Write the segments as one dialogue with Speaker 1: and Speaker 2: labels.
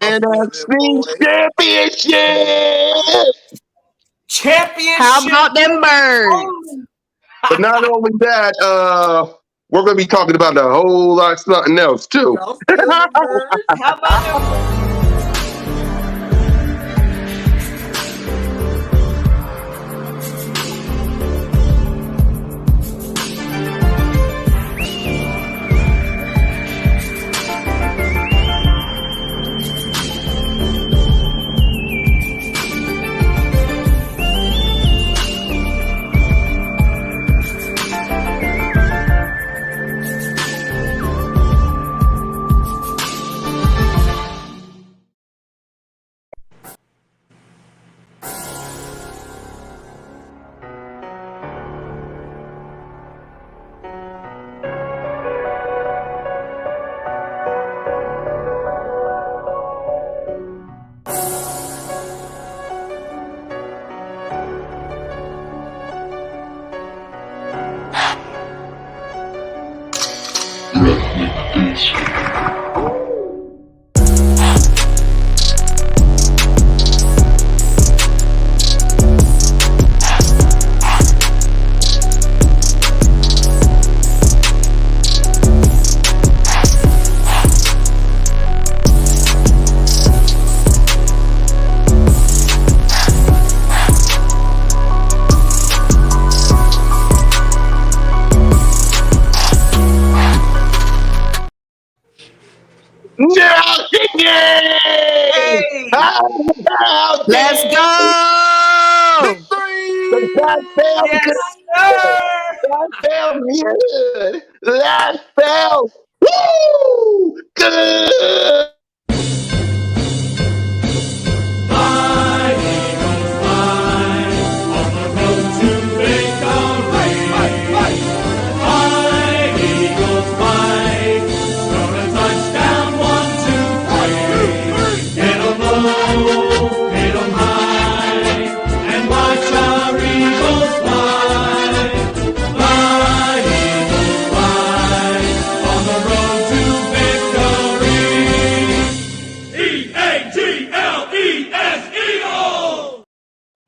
Speaker 1: NFC Championship.
Speaker 2: How about them birds?
Speaker 1: But not only that, we're going to be talking about a whole lot of something else too.
Speaker 3: How about them?
Speaker 2: Let's go!
Speaker 1: That felt woo good.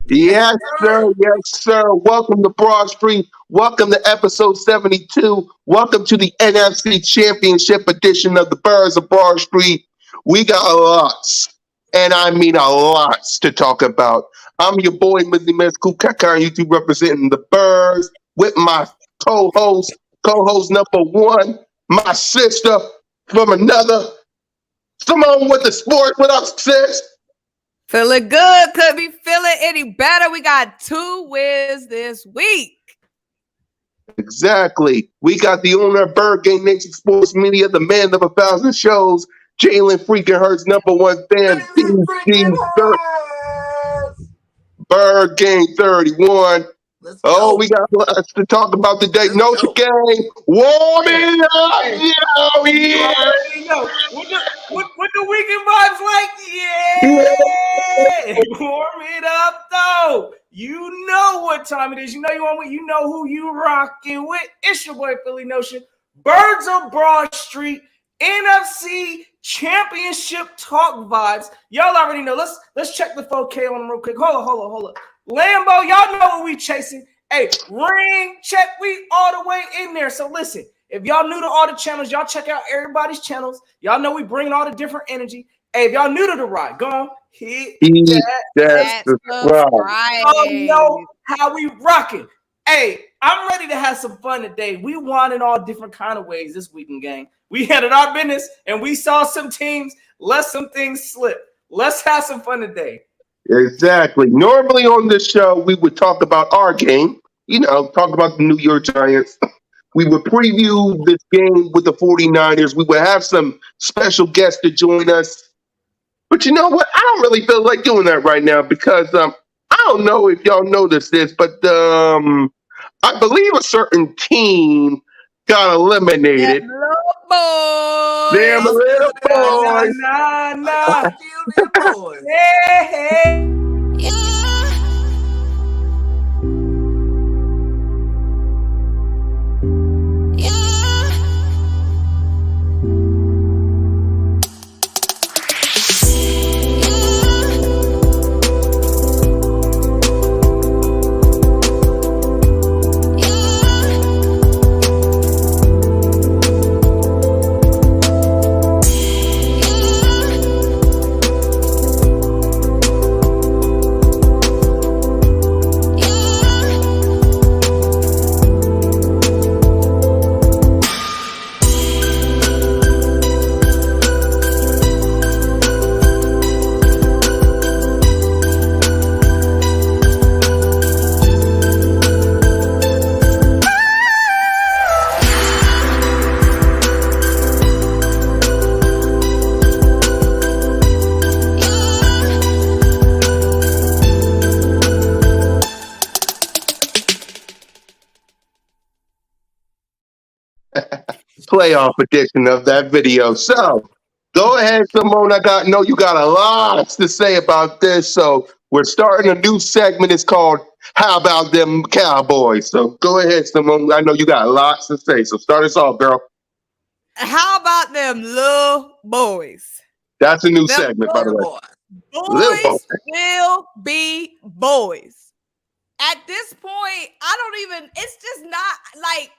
Speaker 1: Yes, sir. Yes, sir. Welcome to Broad Street. Welcome to episode 72. Welcome to the NFC Championship edition of the Birds of Broad Street. We got lots, and I mean a lots to talk about. I'm your boy, Mizzy Miss Kukaka, on YouTube representing the Birds with my co-host number one, my sister from another. Someone with the sports with us, sis.
Speaker 2: Feeling good. Could be feeling any better. We got 2 wins this week.
Speaker 1: Exactly. We got the owner of Bird Game Nation Sports Media, the man of 1,000 shows, Jalen freaking Hurts, number one fan, Bird Game 31. Oh, we got lots to talk about today. Notre Game, warming up.
Speaker 3: What the weekend vibes like? Yeah. Warm it up, though. You know what time it is. You know you know who you rocking with. It's your boy, Philly Notion. Birds of Broad Street. NFC Championship talk vibes. Y'all already know. Let's check the 4K on them real quick. Hold up. Lambo, y'all know what we chasing. Hey, ring check. We all the way in there. So listen, if y'all new to all the channels, y'all check out everybody's channels. Y'all know we bringing all the different energy. Hey, if y'all new to the ride, go on, hit that subscribe. Y'all know how we rocking. Hey, I'm ready to have some fun today. We won in all different kind of ways this weekend, gang. We handled our business, and we saw some teams let some things slip. Let's have some fun today.
Speaker 1: Exactly. Normally on this show, we would talk about our game, talk about the New York Giants. We would preview this game with the 49ers. We would have some special guests to join us. But you know what? I don't really feel like doing that right now because I don't know if y'all noticed this, but I believe a certain team got eliminated. Them little boys.
Speaker 3: Nah. Hey.
Speaker 1: playoff edition of that video. So go ahead, Simone. I know you got a lot to say about this. So we're starting a new segment. It's called "How About Them Cowboys." So go ahead, Simone. I know you got lots to say. So start us off, girl.
Speaker 2: How about them little boys?
Speaker 1: That's a new
Speaker 2: Them
Speaker 1: segment, by the way. Little boy.
Speaker 2: boys will be boys. At this point, it's just not like,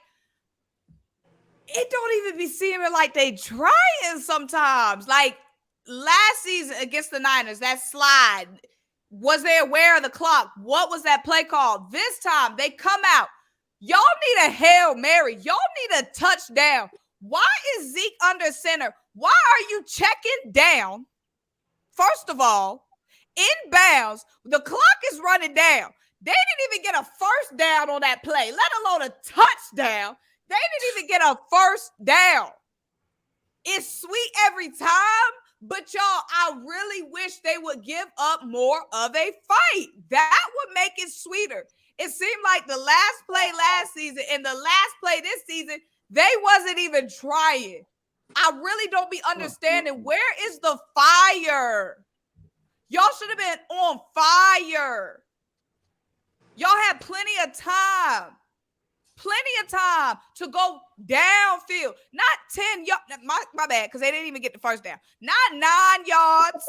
Speaker 2: it don't even be seeming like they trying sometimes. Like last season against the Niners, that slide, was they aware of the clock? What was that play called? This time they come out. Y'all need a Hail Mary. Y'all need a touchdown. Why is Zeke under center? Why are you checking down? First of all, inbounds, the clock is running down. They didn't even get a first down on that play, let alone a touchdown. They didn't even get a first down. It's sweet every time, but y'all, I really wish they would give up more of a fight. That would make it sweeter. It seemed like the last play last season and the last play this season, they wasn't even trying. I really don't be understanding, where is the fire? Y'all should have been on fire. Y'all had plenty of time to go downfield. Not 10 yards. My bad, because they didn't even get the first down. Not 9 yards.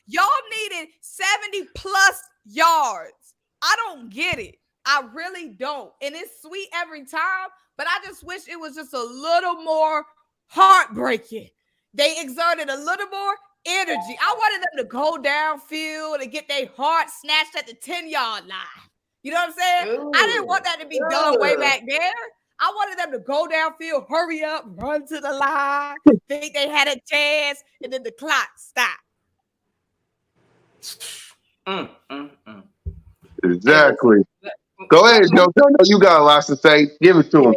Speaker 2: Y'all needed 70 plus yards. I don't get it. I really don't. And it's sweet every time, but I just wish it was just a little more heartbreaking. They exerted a little more energy. I wanted them to go downfield and get their heart snatched at the 10-yard line. You know what I'm saying?
Speaker 3: Ooh,
Speaker 2: I didn't want that to be done way back there. I wanted them to go downfield, hurry up, run to the line, think they had a chance, and then the clock stopped.
Speaker 1: Exactly. Go ahead, Joe. You got a lot to say. Give it to him.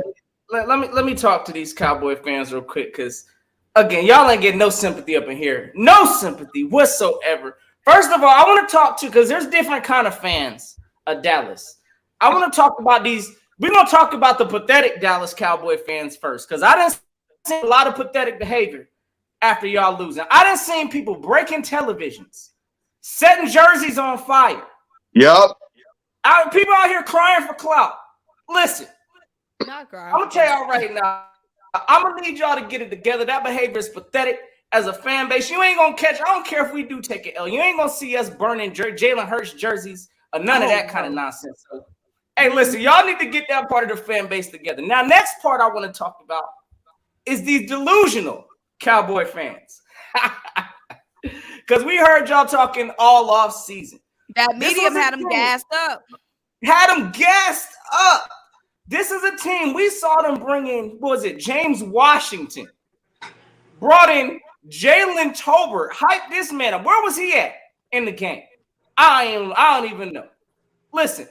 Speaker 3: Let me talk to these Cowboy fans real quick, because again, y'all ain't getting no sympathy up in here. No sympathy whatsoever. First of all, I want to talk to, because there's different kind of fans of Dallas. I want to talk about these. We're going to talk about the pathetic Dallas Cowboy fans first, because I didn't see a lot of pathetic behavior after y'all losing. I didn't see people breaking televisions, setting jerseys on fire.
Speaker 1: Yep.
Speaker 3: People out here crying for clout. Listen,
Speaker 2: Not crying.
Speaker 3: I'm going to tell y'all right now, I'm going to need y'all to get it together. That behavior is pathetic. As a fan base, you ain't going to catch. I don't care if we do take an L. You ain't going to see us burning Jalen Hurts jerseys or none of that kind of nonsense. So, hey, listen, y'all need to get that part of the fan base together. Now, next part I want to talk about is these delusional Cowboy fans. Because we heard y'all talking all off season.
Speaker 2: That medium had them gassed up.
Speaker 3: Had them gassed up. This is a team. We saw them bring in, what was it, James Washington. Brought in Jalen Tolbert. Hyped this man up. Where was he at in the game? I don't even know. Listen,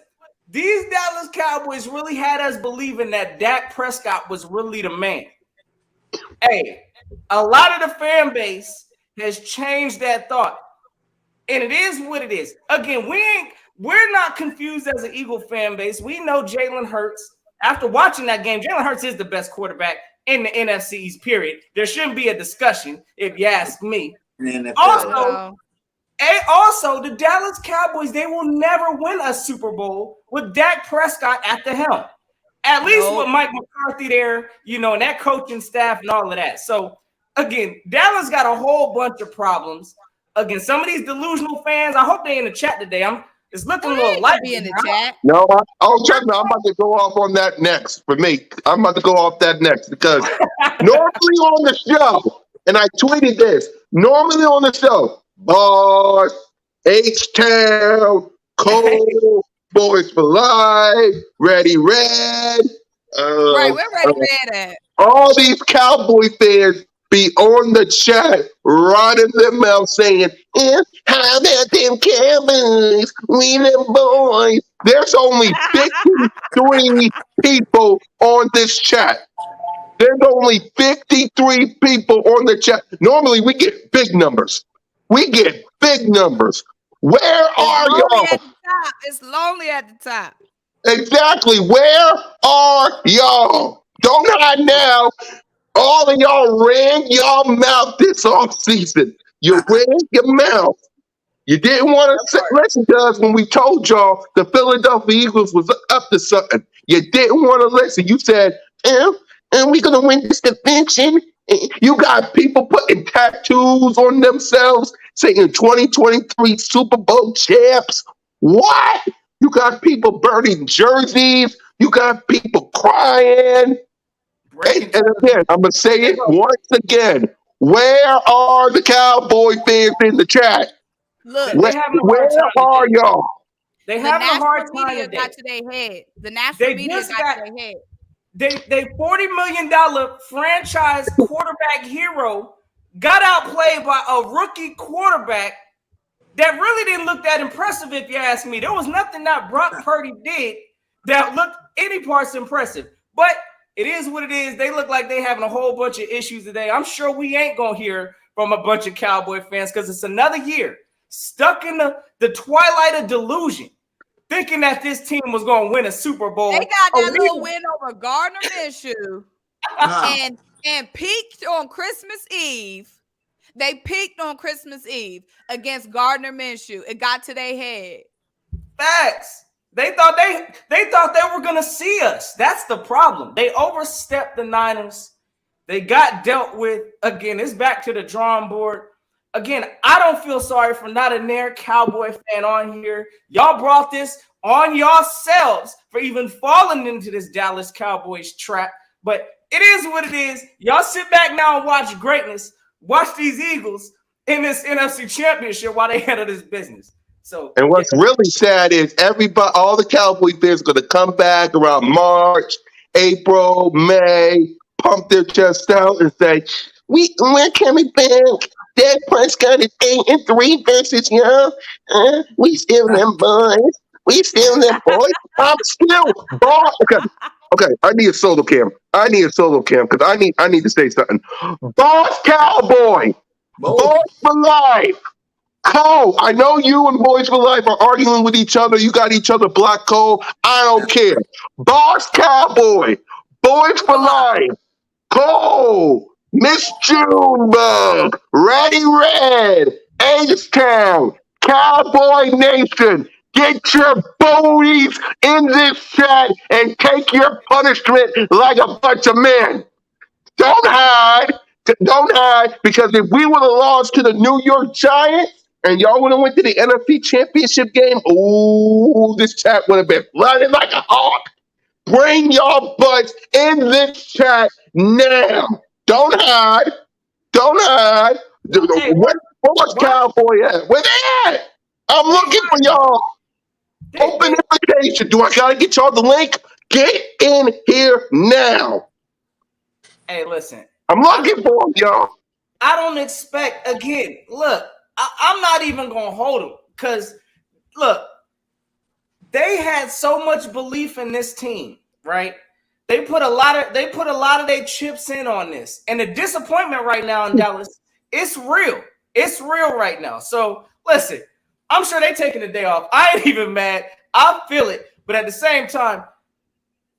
Speaker 3: these Dallas Cowboys really had us believing that Dak Prescott was really the man. Hey, a lot of the fan base has changed that thought. And it is what it is. Again, we're not confused as an Eagle fan base. We know Jalen Hurts. After watching that game, Jalen Hurts is the best quarterback in the NFC's period. There shouldn't be a discussion, if you ask me. Also, the Dallas Cowboys, they will never win a Super Bowl with Dak Prescott at the helm. At least with Mike McCarthy there, and that coaching staff and all of that. So, again, Dallas got a whole bunch of problems. Again, some of these delusional fans, I hope they in the chat today. It's looking a little light.
Speaker 2: Be in the chat.
Speaker 1: No, trust me, I'm about to go off on that next for me. I'm about to go off that next because normally on the show, and I tweeted this, normally on the show, Boss, H-Town, Cole, Boys for Life, Ready Red.
Speaker 2: Right, where Ready Red at?
Speaker 1: All these Cowboy fans be on the chat, running their mouth saying, how about them Cowboys? We them boys. There's only 53 people on this chat. There's only 53 people on the chat. Normally, we get big numbers. Where are y'all?
Speaker 2: It's lonely at the top.
Speaker 1: Exactly. Where are y'all? Don't hide now. All of y'all ran y'all mouth this off season. You ran your mouth. You didn't want to listen to us when we told y'all the Philadelphia Eagles was up to something. You didn't want to listen. You said, and we're going to win this division. You got people putting tattoos on themselves saying 2023 Super Bowl champs. What? You got people burning jerseys. You got people crying. And again, I'm going to say it once again. Where are the Cowboy fans in the chat?
Speaker 2: Look,
Speaker 1: Where are y'all?
Speaker 3: They having a hard time
Speaker 2: media
Speaker 3: today.
Speaker 2: got to their head. The national media got to their head.
Speaker 3: They $40 million franchise quarterback hero got outplayed by a rookie quarterback that really didn't look that impressive, if you ask me. There was nothing that Brock Purdy did that looked any parts impressive. But it is what it is. They look like they having a whole bunch of issues today. I'm sure we ain't going to hear from a bunch of Cowboy fans because it's another year stuck in the twilight of delusion, thinking that this team was going to win a Super Bowl.
Speaker 2: They got that little win over Gardner Minshew and peaked on Christmas Eve. They peaked on Christmas Eve against Gardner Minshew. It got to their head.
Speaker 3: Facts. They thought they were going to see us. That's the problem. They overstepped the Niners. They got dealt with. Again, it's back to the drawing board. Again, I don't feel sorry for not a near Cowboy fan on here. Y'all brought this on yourselves for even falling into this Dallas Cowboys trap. But it is what it is. Y'all sit back now and watch greatness. Watch these Eagles in this NFC Championship while they handle this business. So,
Speaker 1: and what's really sad is everybody, all the Cowboy fans are going to come back around March, April, May, pump their chest out and say, we're coming back. Dak Prescott is 8-3 versus y'all. We still them boys. We still them boys. I'm still boss. Okay. I need a solo cam. Because I need to say something. Boss Cowboy. Boys for life. Cole, I know you and Boys for Life are arguing with each other. You got each other blocked, Cole. I don't care. Boss Cowboy. Boys for life. Cole. Miss Junebug, Ready Red, H-Town, Cowboy Nation, get your booties in this chat and take your punishment like a bunch of men. Don't hide, because if we would have lost to the New York Giants and y'all would have went to the NFC Championship game, ooh, this chat would have been running like a hawk. Bring y'all butts in this chat now. Don't hide. Where's Cowboy at? Where they at? I'm looking for y'all. Open invitation. Do I gotta get y'all the link? Get in here now.
Speaker 3: Hey, listen.
Speaker 1: I'm looking for them, y'all.
Speaker 3: I don't expect, again, look, I'm not even gonna hold them because look, they had so much belief in this team, right? They put a lot of their chips in on this. And the disappointment right now in Dallas, it's real. It's real right now. So listen, I'm sure they're taking the day off. I ain't even mad. I feel it. But at the same time,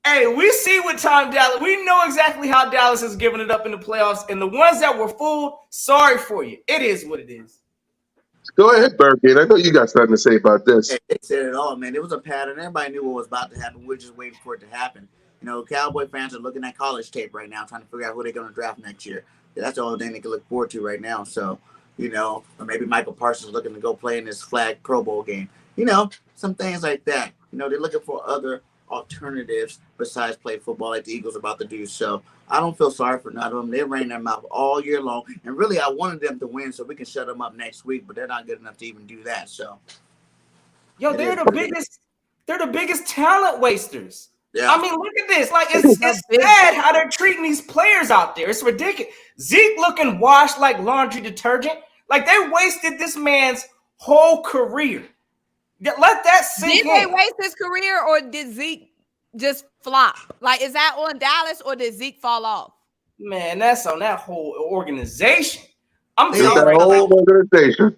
Speaker 3: hey, we see what time Dallas, we know exactly how Dallas is giving it up in the playoffs. And the ones that were fooled, sorry for you. It is what it is.
Speaker 1: Go ahead, Birkin. I know you got something to say about this.
Speaker 4: They said it all, man. It was a pattern. Everybody knew what was about to happen. We're just waiting for it to happen. You know, Cowboy fans are looking at college tape right now, trying to figure out who they're going to draft next year. That's the only thing they can look forward to right now. So, you know, or maybe Michael Parsons looking to go play in this flag Pro Bowl game. You know, some things like that. You know, they're looking for other alternatives besides play football like the Eagles are about to do. So I don't feel sorry for none of them. They ran their mouth all year long. And really, I wanted them to win so we can shut them up next week, but they're not good enough to even do that. So,
Speaker 3: yo, they're the biggest talent wasters.
Speaker 4: Yeah.
Speaker 3: I mean, look at this. Like, it's sad how they're treating these players out there. It's ridiculous. Zeke looking washed like laundry detergent. Like, they wasted this man's whole career. Let that sink in.
Speaker 2: Did they waste his career, or did Zeke just flop? Like, is that on Dallas, or did Zeke fall off?
Speaker 3: Man, that's on that whole organization. I'm
Speaker 1: telling you. It's the whole organization.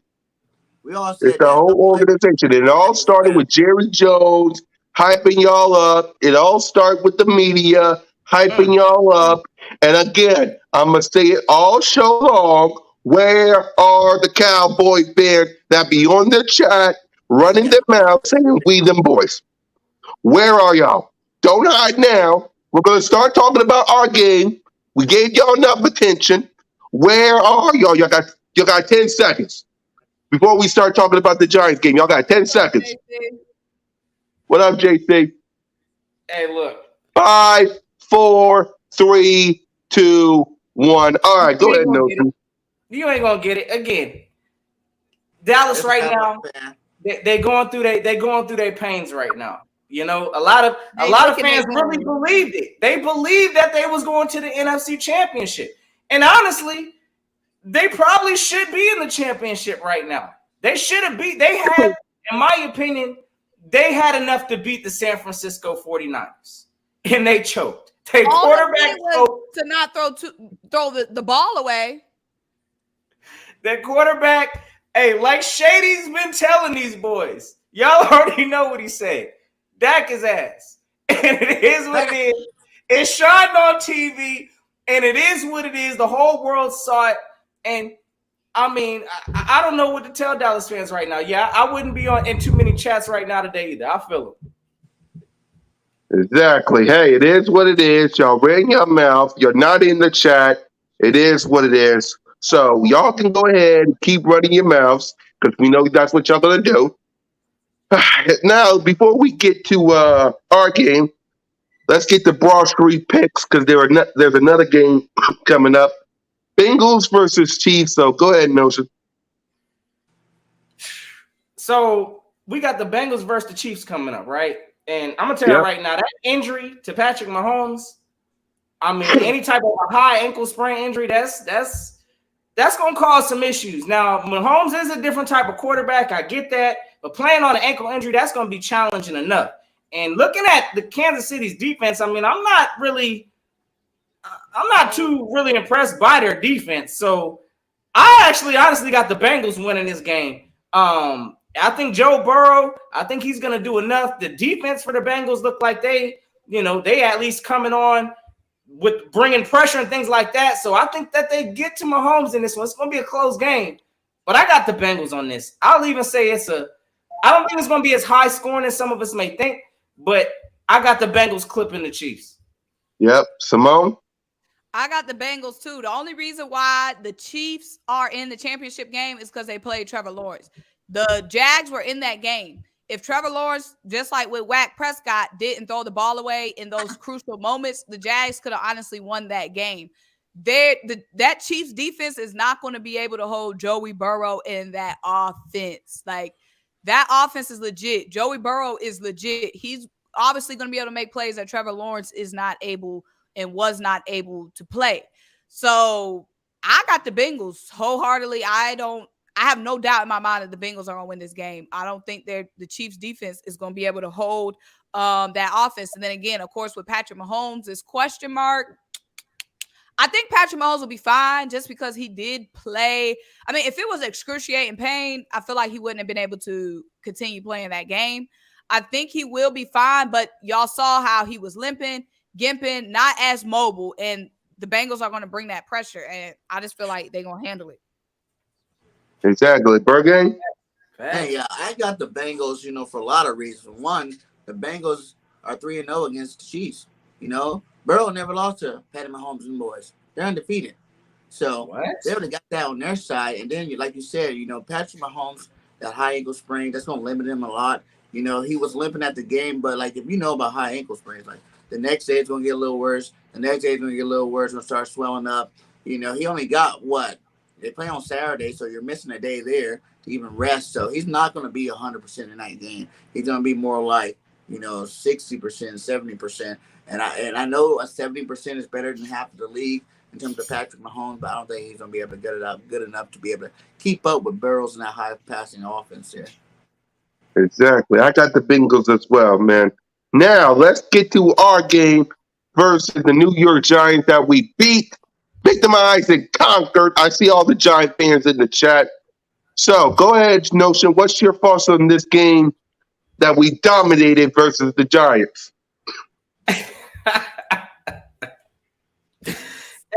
Speaker 4: We all said
Speaker 1: it's the whole organization. It all started with Jerry Jones hyping y'all up. It all started with the media. hyping y'all up. And again, I'm going to say it all show long. Where are the Cowboy fans that be on the chat running their mouth saying we them boys? Where are y'all? Don't hide now. We're going to start talking about our game. We gave y'all enough attention. Where are y'all? You got 10 seconds before we start talking about the Giants game. Y'all got 10 seconds. What up, JC?
Speaker 3: Hey, look.
Speaker 1: 5, 4, 3, 2, 1. All right, go ahead, Nelson.
Speaker 3: You ain't gonna get it again. Dallas right now, they going through their pains right now. You know, a lot of fans really believed it. They believed that they was going to the NFC Championship, and honestly, they probably should be in the championship right now. They should have beat. They had, in my opinion, they had enough to beat the San Francisco 49ers, and they choked. They quarterback choked
Speaker 2: to not throw the ball away.
Speaker 3: That quarterback, hey, like Shady's been telling these boys, y'all already know what he said. Dak his ass. And it is what it is. It shined on TV, and it is what it is. The whole world saw it. And I mean, I don't know what to tell Dallas fans right now. Yeah, I wouldn't be in too many chats right now today either. I feel it.
Speaker 1: Exactly. Hey, it is what it is. Y'all ran your mouth. You're not in the chat. It is what it is. So y'all can go ahead and keep running your mouths because we know that's what y'all gonna do. Now, before we get to our game, let's get the Broad Street picks because there's another game coming up. Bengals versus Chiefs. So go ahead, Notion.
Speaker 3: So we got the Bengals versus the Chiefs coming up, right? And I'm gonna tell you right now, that injury to Patrick Mahomes, I mean, any type of a high ankle sprain injury, that's gonna cause some issues. Now, Mahomes is a different type of quarterback. I get that, but playing on an ankle injury, that's gonna be challenging enough. And looking at the Kansas City's defense, I mean, I'm not too really impressed by their defense. So I actually honestly got the Bengals winning this game. I think Joe Burrow, I think he's going to do enough. The defense for the Bengals look like they at least coming on with bringing pressure and things like that. So I think that they get to Mahomes in this one. It's going to be a close game, but I got the Bengals on this. I'll even say I don't think it's going to be as high scoring as some of us may think, but I got the Bengals clipping the Chiefs.
Speaker 1: Yep. Simone?
Speaker 2: I got the Bengals too. The only reason why the Chiefs are in the championship game is because they played Trevor Lawrence. The Jags were in that game. If Trevor Lawrence, just like with Dak Prescott, didn't throw the ball away in those crucial moments, the Jags could have honestly won that game. That Chiefs defense is not going to be able to hold Joey Burrow in that offense. Like, that offense is legit. Joey Burrow is legit. He's obviously going to be able to make plays that Trevor Lawrence is not able and was not able to play. So I got the Bengals wholeheartedly. I have no doubt in my mind that the Bengals are going to win this game. I don't think the Chiefs defense is going to be able to hold that offense. And then again, of course, with Patrick Mahomes, this question mark. I think Patrick Mahomes will be fine just because he did play. I mean, if it was excruciating pain, I feel like he wouldn't have been able to continue playing that game. I think he will be fine, but y'all saw how he was limping, gimping, not as mobile, and the Bengals are going to bring that pressure, and I just feel like they're going to handle it.
Speaker 1: Exactly. Bergen?
Speaker 4: Hey, I got the Bengals, for a lot of reasons. One, the Bengals are 3-0 against the Chiefs. Burrow never lost to Patty Mahomes and boys. They're undefeated. So they would have got that on their side. And then, like you said, Patrick Mahomes, that high ankle sprain, that's going to limit him a lot. He was limping at the game, but, if you know about high ankle sprains, the next day it's going to get a little worse. The next day it's going to get a little worse. It's going to start swelling up. He only got what? They play on Saturday, so you're missing a day there to even rest. So he's not going to be 100% in that game. He's going to be more like, 60%, 70%. And I know a 70% is better than half of the league in terms of Patrick Mahomes, but I don't think he's going to be able to get it up good enough to be able to keep up with Burrows in that high passing offense here.
Speaker 1: Exactly. I got the Bengals as well, man. Now, let's get to our game versus the New York Giants that we beat, victimized, and conquered. I see all the Giant fans in the chat. So, go ahead, Notion. What's your thoughts on this game that we dominated versus the Giants?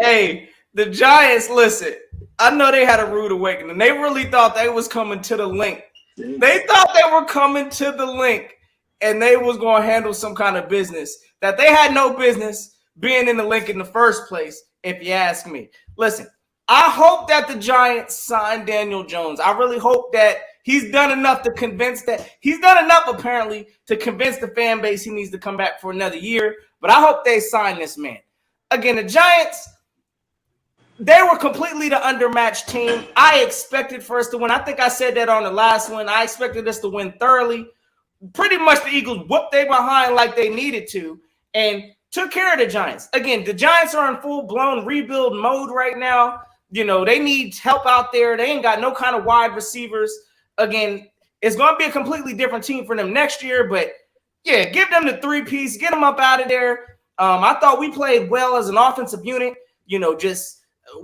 Speaker 3: Hey, the Giants, listen, I know they had a rude awakening. They really thought they was coming to the link. They thought they were coming to the link and they was going to handle some kind of business that they had no business being in the link in the first place, if you ask me. Listen, I hope that the Giants sign Daniel Jones. I really hope that he's done enough to convince apparently to convince the fan base he needs to come back for another year. But I hope they sign this man. Again, the Giants, they were completely the undermatched team. I expected for us to win. I think I said that on the last one. I expected us to win thoroughly. Pretty much the Eagles whooped they behind like they needed to and took care of the Giants. Again, the Giants are in full-blown rebuild mode right now. You know, they need help out there. They ain't got no kind of wide receivers. Again, it's going to be a completely different team for them next year. But, yeah, give them the three-piece. Get them up out of there. I thought we played well as an offensive unit. You know,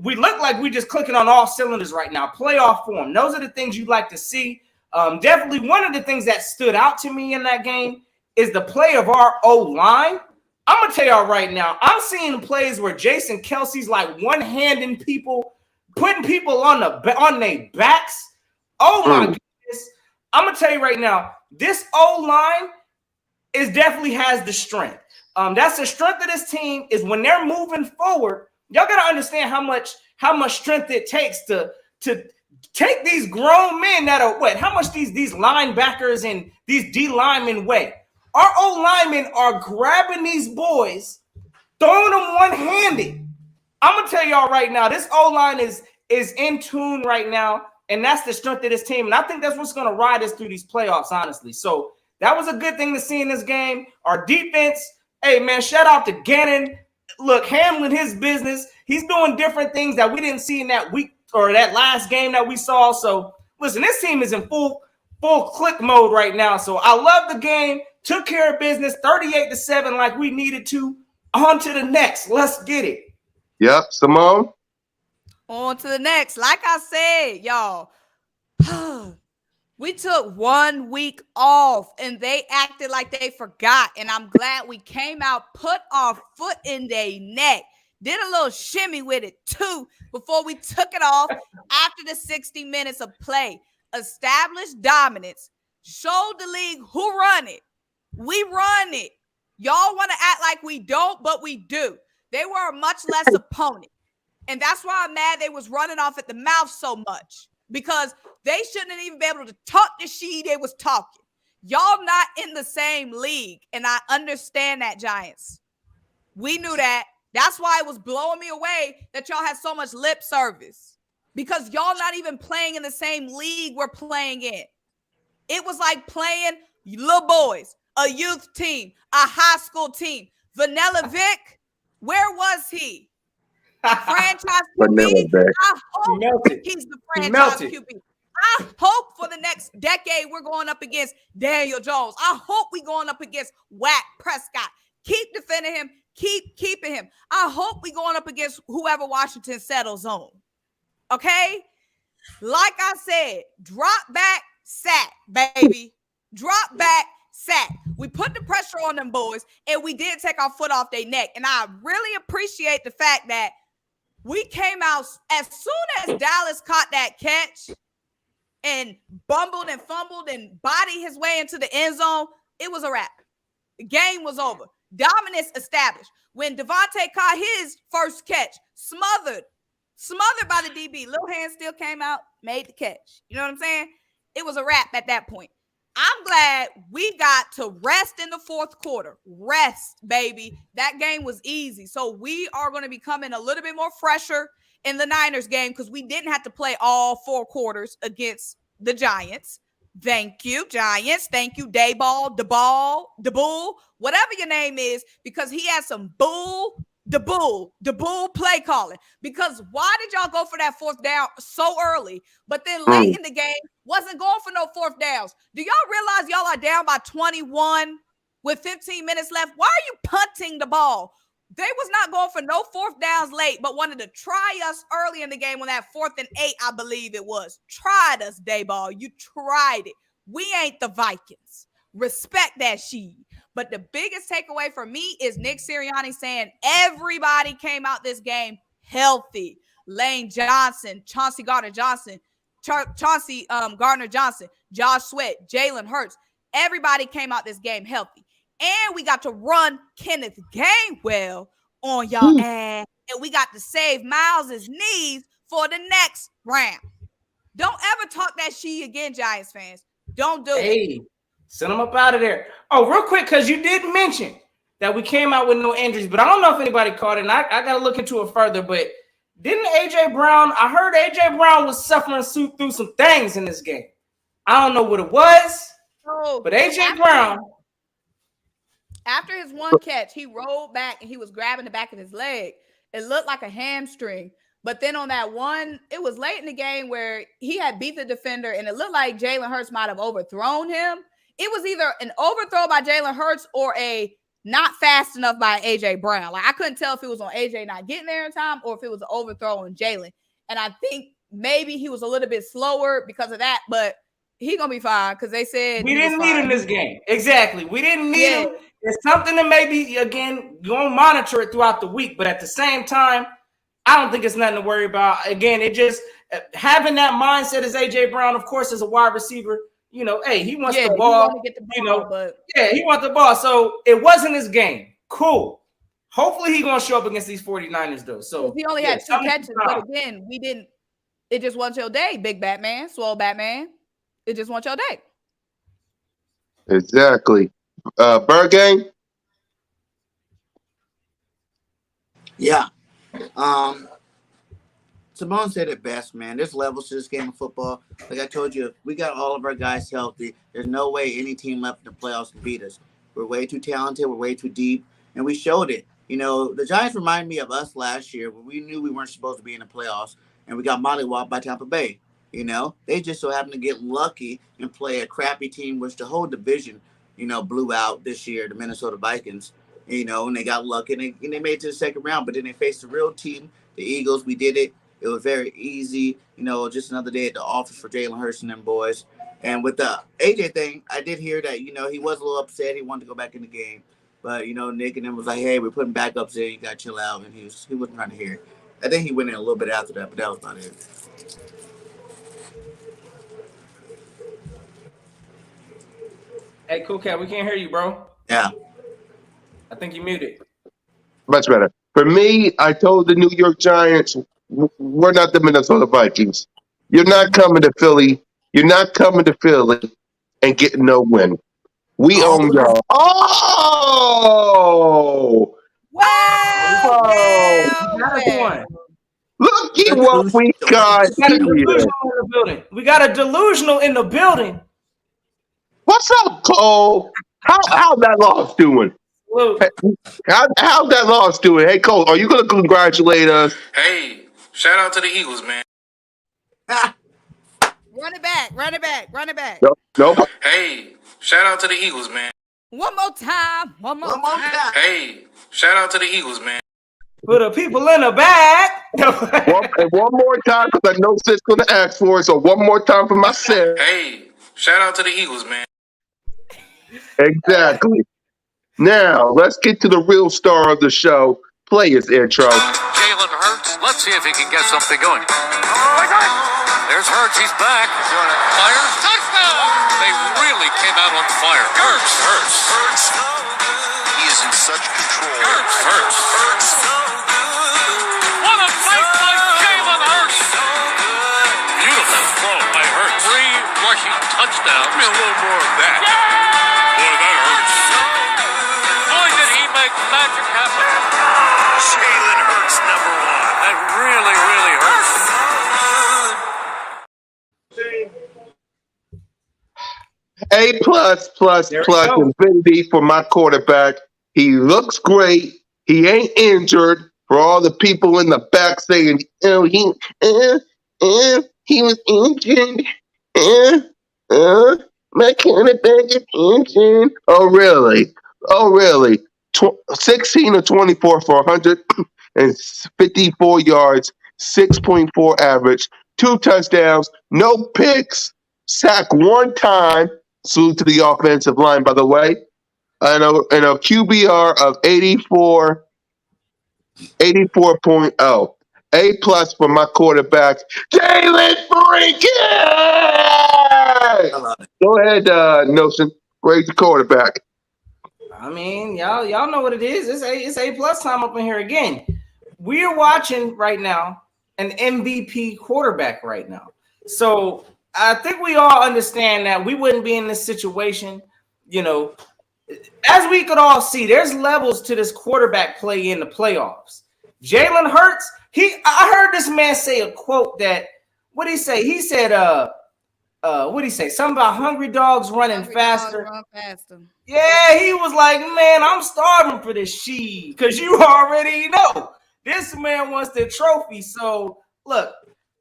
Speaker 3: we look like we just clicking on all cylinders right now. Playoff form. Those are the things you'd like to see. Definitely one of the things that stood out to me in that game is the play of our O-line. I'm going to tell y'all right now, I'm seeing plays where Jason Kelsey's like one-handing people, putting people on their backs. Oh, my goodness. I'm going to tell you right now, this O-line definitely has the strength. That's the strength of this team is when they're moving forward. Y'all got to understand how much strength it takes to take these grown men that are what? How much these linebackers and these D linemen weigh? Our O linemen are grabbing these boys, throwing them one-handed. I'm gonna tell y'all right now, this O line is in tune right now, and that's the strength of this team. And I think that's what's gonna ride us through these playoffs, honestly. So that was a good thing to see in this game. Our defense, hey man, shout out to Gannon. Look, handling his business. He's doing different things that we didn't see in that week or that last game that we saw. So listen, this team is in full click mode right now. So I love the game. Took care of business, 38-7, like we needed to. On to the next. Let's get it.
Speaker 1: Yep, Simone.
Speaker 2: On to the next. Like I said, y'all, we took 1 week off and they acted like they forgot. And I'm glad we came out, put our foot in their neck, did a little shimmy with it too before we took it off after the 60 minutes of play. Established dominance, showed the league who run it. We run it. Y'all want to act like we don't, but we do. They were a much less opponent. And that's why I'm mad they was running off at the mouth so much. Because they shouldn't even be able to talk the shit they was talking. Y'all not in the same league. And I understand that, Giants. We knew that. That's why it was blowing me away that y'all had so much lip service. Because y'all not even playing in the same league we're playing in. It was like playing little boys, a youth team, a high school team. Vanilla Vic, where was he? Franchise QB. I hope he's the franchise QB. I hope for the next decade we're going up against Daniel Jones. I hope we're going up against Wack Prescott. Keep defending him. Keep keeping him. I hope we're going up against whoever Washington settles on. Okay? Like I said, drop back, sack, baby. Drop back, sack. We put the pressure on them boys, and we did take our foot off their neck. And I really appreciate the fact that we came out as soon as Dallas caught that catch and bumbled and fumbled and bodied his way into the end zone, it was a wrap. The game was over. Dominance established. When Devontae caught his first catch, smothered by the DB. Little hand still came out, made the catch. You know what I'm saying? It was a wrap at that point. I'm glad we got to rest in the fourth quarter. Rest, baby. That game was easy. So we are going to be coming a little bit more fresher in the Niners game because we didn't have to play all 4 quarters against the Giants. Thank you, Giants. Thank you, Dayball, DeBull, whatever your name is, because he had some bull play calling. Because why did y'all go for that 4th down so early, but then late in the game wasn't going for no 4th downs? Do y'all realize y'all are down by 21 with 15 minutes left? Why are you punting the ball? They was not going for no 4th downs late, but wanted to try us early in the game on that 4th and 8, I believe it was. Tried us, Dayball. You tried it. We ain't the Vikings. Respect that shit. But the biggest takeaway for me is Nick Sirianni saying everybody came out this game healthy. Lane Johnson, Chauncey Gardner-Johnson, Gardner-Johnson, Josh Sweat, Jalen Hurts. Everybody came out this game healthy. And we got to run Kenneth Gainwell on y'all ass. And we got to save Miles' knees for the next round. Don't ever talk that shit again, Giants fans. Don't do it.
Speaker 3: Hey, send them up out of there. Oh, real quick, because you did mention that we came out with no injuries, but I don't know if anybody caught it, and I got to look into it further, but didn't A.J. Brown, I heard A.J. Brown was suffering through some things in this game. I don't know what it was, but A.J. Brown.
Speaker 2: After his one catch, he rolled back and he was grabbing the back of his leg. It looked like a hamstring. But then on that one, it was late in the game where he had beat the defender and it looked like Jalen Hurts might have overthrown him. It was either an overthrow by Jalen Hurts or a not fast enough by A.J. Brown. Like I couldn't tell if it was on A.J. not getting there in time or if it was an overthrow on Jalen. And I think maybe he was a little bit slower because of that, but he gonna be fine because they said
Speaker 3: we didn't need him this game. Exactly. We didn't need him. It's something that maybe, again, you're going to monitor it throughout the week. But at the same time, I don't think it's nothing to worry about. Again, it just having that mindset as A.J. Brown, of course, as a wide receiver, you know, hey, he wants the ball. He wants the ball. So it wasn't his game. Cool. Hopefully he's going to show up against these 49ers, though. So
Speaker 2: he only had 2 catches. But again, we didn't. It just wasn't your day, big Batman, swole Batman. It just wasn't your day.
Speaker 1: Exactly. Bird game?
Speaker 4: Yeah. Simone said it best, man. There's levels to this game of football. Like I told you, if we got all of our guys healthy, there's no way any team left in the playoffs can beat us. We're way too talented. We're way too deep. And we showed it. You know, the Giants remind me of us last year when we knew we weren't supposed to be in the playoffs and we got mollywopped by Tampa Bay. You know, they just so happened to get lucky and play a crappy team, which the whole division, you know, blew out this year, the Minnesota Vikings, you know, and they got lucky and they made it to the second round. But then they faced the real team, the Eagles. We did it. It was very easy, you know, just another day at the office for Jalen Hurts and them boys. And with the AJ thing, I did hear that, you know, he was a little upset. He wanted to go back in the game. But, you know, Nick and them was like, hey, we're putting backups in. You got to chill out. And he wasn't trying to hear it. I think he went in a little bit after that, but that was about it.
Speaker 3: Hey, Cool Cat, we can't hear you, bro.
Speaker 4: Yeah.
Speaker 3: I think you muted.
Speaker 1: Much better. For me, I told the New York Giants, we're not the Minnesota Vikings. You're not coming to Philly. You're not coming to Philly and getting no win. We own y'all. Oh!
Speaker 2: Wow!
Speaker 1: Look at what we got here.
Speaker 3: We got a delusional in the building.
Speaker 1: What's up, Cole? How that loss doing? How's that loss doing? Hey, Cole, are you going to congratulate us?
Speaker 5: Hey, shout out to the Eagles, man.
Speaker 2: Run it back.
Speaker 1: Nope.
Speaker 5: Hey, shout out to the Eagles, man.
Speaker 2: One more time.
Speaker 5: Hey, shout out to the Eagles, man.
Speaker 3: For the people in the back.
Speaker 1: one more time, because I know Sid's going to ask for it, so one more time for myself.
Speaker 5: Hey, shout out to the Eagles, man.
Speaker 1: Exactly. Now, let's get to the real star of the show. Play his intro.
Speaker 6: Jalen Hurts. Let's see if he can get something going. There's Hurts. He's back. Fire. Touchdown. They really came out on fire. Hurts. He is in such control. Hurts. What a play by Jalen Hurts. Beautiful throw by Hurts. 3 rushing touchdowns. Give me a little more of that. Boy, that hurts. Boy, did he make magic happen. Jalen Hurts, number 1. That really, really hurts.
Speaker 1: A+++ infinity for my quarterback. He looks great. He ain't injured. For all the people in the back saying, "Oh, he was injured. My quarterback is injured." Oh, really? 16 of 24 for 154 yards, 6.4 average, 2 touchdowns, no picks, sack 1 time. Salute to the offensive line, by the way. And a QBR of 84.0. A+ for my quarterback, Jalen freaking. Go ahead, Notion. Grade the quarterback.
Speaker 3: I mean, y'all know what it is. It's A+ time up in here again. We're watching right now an MVP quarterback right now. So I think we all understand that we wouldn't be in this situation, as we could all see, there's levels to this quarterback play in the playoffs. Jalen Hurts, I heard this man say a quote that, what did he say? He said, what did he say? Something about hungry dogs running faster.
Speaker 2: Run faster.
Speaker 3: Yeah, he was like, man, I'm starving for this shit, because you already know this man wants the trophy. So look,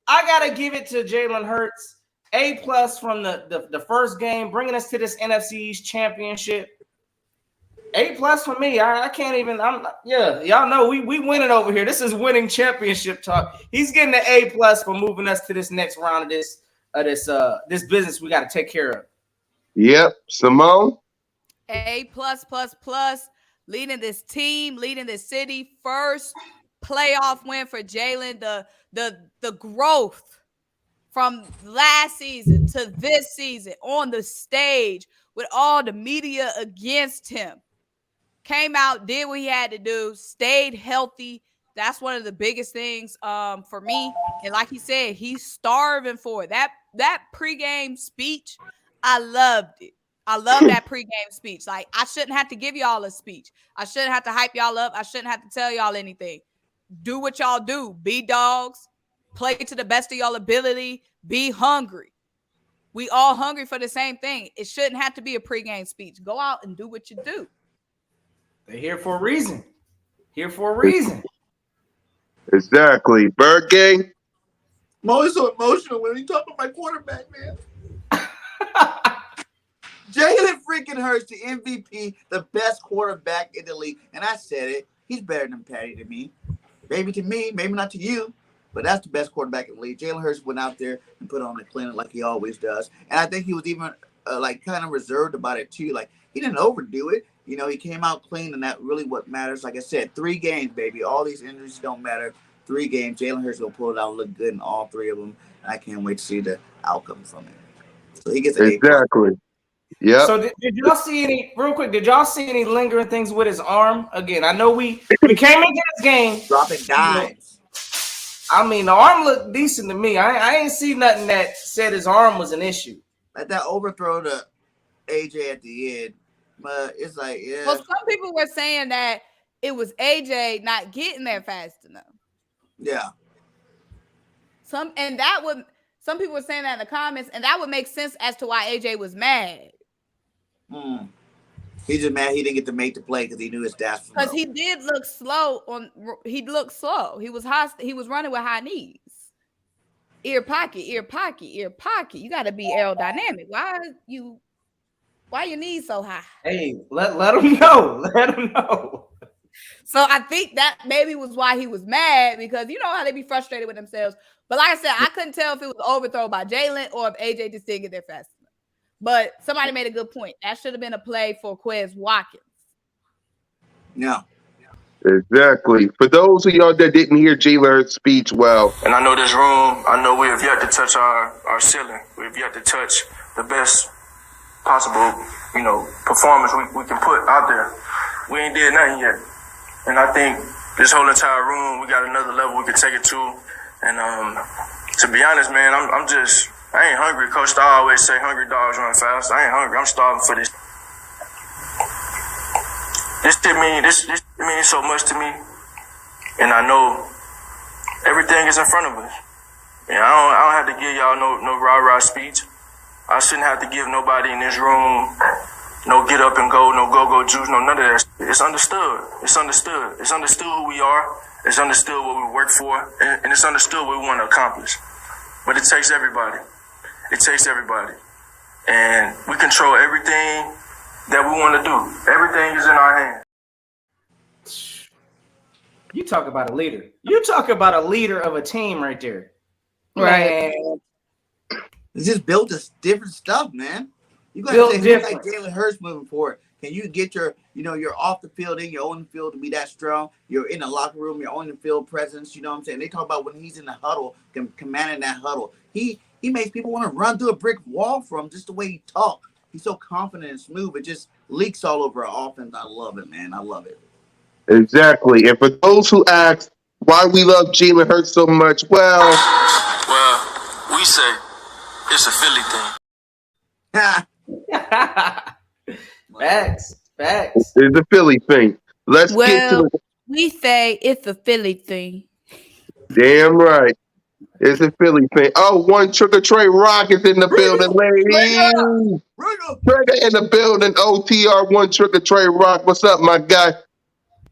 Speaker 3: I gotta give it to Jalen Hurts. A+ from the first game, bringing us to this NFC East championship. A+ for me. I can't even. Y'all know we winning over here. This is winning championship talk. He's getting the A+ for moving us to this next round of this business we got to take care of.
Speaker 1: Yep, Simone.
Speaker 2: A+++, leading this team, leading this city. First playoff win for Jalen. The growth from last season to this season on the stage with all the media against him. Came out, did what he had to do, stayed healthy. That's one of the biggest things for me. And like he said, he's starving for it. That pregame speech, I loved it. I love that pregame speech. Like, I shouldn't have to give y'all a speech. I shouldn't have to hype y'all up. I shouldn't have to tell y'all anything. Do what y'all do. Be dogs. Play to the best of y'all ability. Be hungry. We all hungry for the same thing. It shouldn't have to be a pregame speech. Go out and do what you do.
Speaker 3: They're here for a reason. Here for a reason.
Speaker 1: Exactly. Bird Gang.
Speaker 4: I'm always so emotional when you talk about my quarterback, man. Jalen freaking Hurts, the MVP, the best quarterback in the league. And I said it. He's better than Patty to me. Maybe to me, maybe not to you. But that's the best quarterback in the league. Jalen Hurts went out there and put on the clinic like he always does. And I think he was even kind of reserved about it too. Like, he didn't overdo it. He came out clean, and that really what matters. Like I said, 3 games, baby. All these injuries don't matter. 3 games. Jalen Hurts will pull it out and look good in all 3 of them. And I can't wait to see the outcome from it. So he gets an
Speaker 1: Exactly. Yeah.
Speaker 3: So did y'all see any, real quick, did y'all see any lingering things with his arm? Again, I know we came into this game
Speaker 4: dropping dimes.
Speaker 3: I mean, the arm looked decent to me. I ain't see nothing that said his arm was an issue.
Speaker 4: Like that overthrow to AJ at the end. But it's like, yeah.
Speaker 2: Well, some people were saying that it was AJ not getting there fast enough.
Speaker 4: Yeah.
Speaker 2: Some people were saying that in the comments, and that would make sense as to why AJ was mad.
Speaker 4: He's just mad he didn't get to make the play because he knew his stats.
Speaker 2: Because he did look slow. He looked slow. He was running with high knees. Ear pocket. You got to be aerodynamic. Why your knees so high?
Speaker 3: Hey, let him know. Let him know.
Speaker 2: So I think that maybe was why he was mad, because you know how they be frustrated with themselves. But like I said, I couldn't tell if it was overthrow by Jalen or if AJ just didn't get there fast enough. But somebody made a good point. That should have been a play for Quez Watkins.
Speaker 4: No.
Speaker 1: Exactly. For those of y'all that didn't hear Jalen Hurts' speech, well.
Speaker 5: And I know this room, I know we have yet to touch our ceiling. We have yet to touch the best possible, performance we can put out there. We ain't did nothing yet. And I think this whole entire room, we got another level we can take it to. And to be honest, man, I ain't hungry. Coach Starr always say hungry dogs run fast. I ain't hungry. I'm starving for this. This means so much to me. And I know everything is in front of us. And I don't have to give y'all no rah-rah speech. I shouldn't have to give nobody in this room no get up and go, no go-go juice, no none of that. It's understood. It's understood. It's understood who we are. It's understood what we work for. And it's understood what we want to accomplish. But it takes everybody. It takes everybody. And we control everything that we want to do. Everything is in our hands.
Speaker 3: You talk about a leader. You talk about a leader of a team right there.
Speaker 2: Right.
Speaker 3: Man.
Speaker 4: It's just built this different stuff, man. You got to say like Jalen Hurts moving forward. Can you get your, you're off the field in your own field to be that strong? You're in the locker room, your own field presence. You know what I'm saying? They talk about when he's in the huddle, commanding that huddle. He makes people want to run through a brick wall from just the way he talks. He's so confident and smooth. It just leaks all over our offense. I love it, man. I love it.
Speaker 1: Exactly. And for those who ask why we love Jalen Hurts so much, well,
Speaker 5: we say it's a Philly thing.
Speaker 3: Facts.
Speaker 1: it's a Philly thing. Let's get to the
Speaker 2: we say it's a Philly thing.
Speaker 1: damn right. It's a Philly thing. Oh, one Trigger Trey Rock is in the building, ladies. Trigger in the building. OTR, one Trigger Trey Rock. What's up, my guy?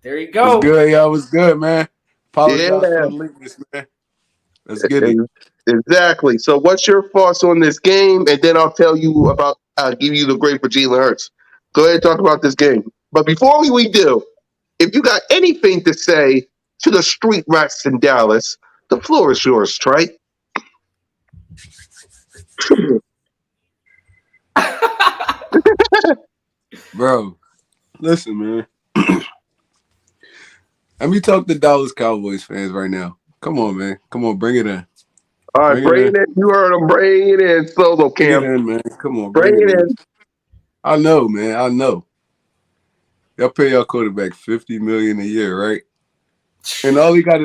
Speaker 3: There you go.
Speaker 7: What's good, y'all? What's good, man? Apologize
Speaker 1: Yeah.
Speaker 7: for the lateness, man. Let's get it.
Speaker 1: Exactly. So, what's your thoughts on this game? And then I'll tell you about. I'll give you the grade for Jalen Hurts. Go ahead and talk about this game. But before we do, if you got anything to say to the street rats in Dallas, the floor is yours, Trey.
Speaker 7: Bro, listen, man. Let me talk to Dallas Cowboys fans right now. Come on, man. Come on, bring it in.
Speaker 1: All right, bring it in. You heard him. Bring it in, Solo Cam.
Speaker 7: Bring it in, man. Come on,
Speaker 1: bring it in.
Speaker 7: I know, man. I know. Y'all pay your quarterback $50 million a year, right? And all he got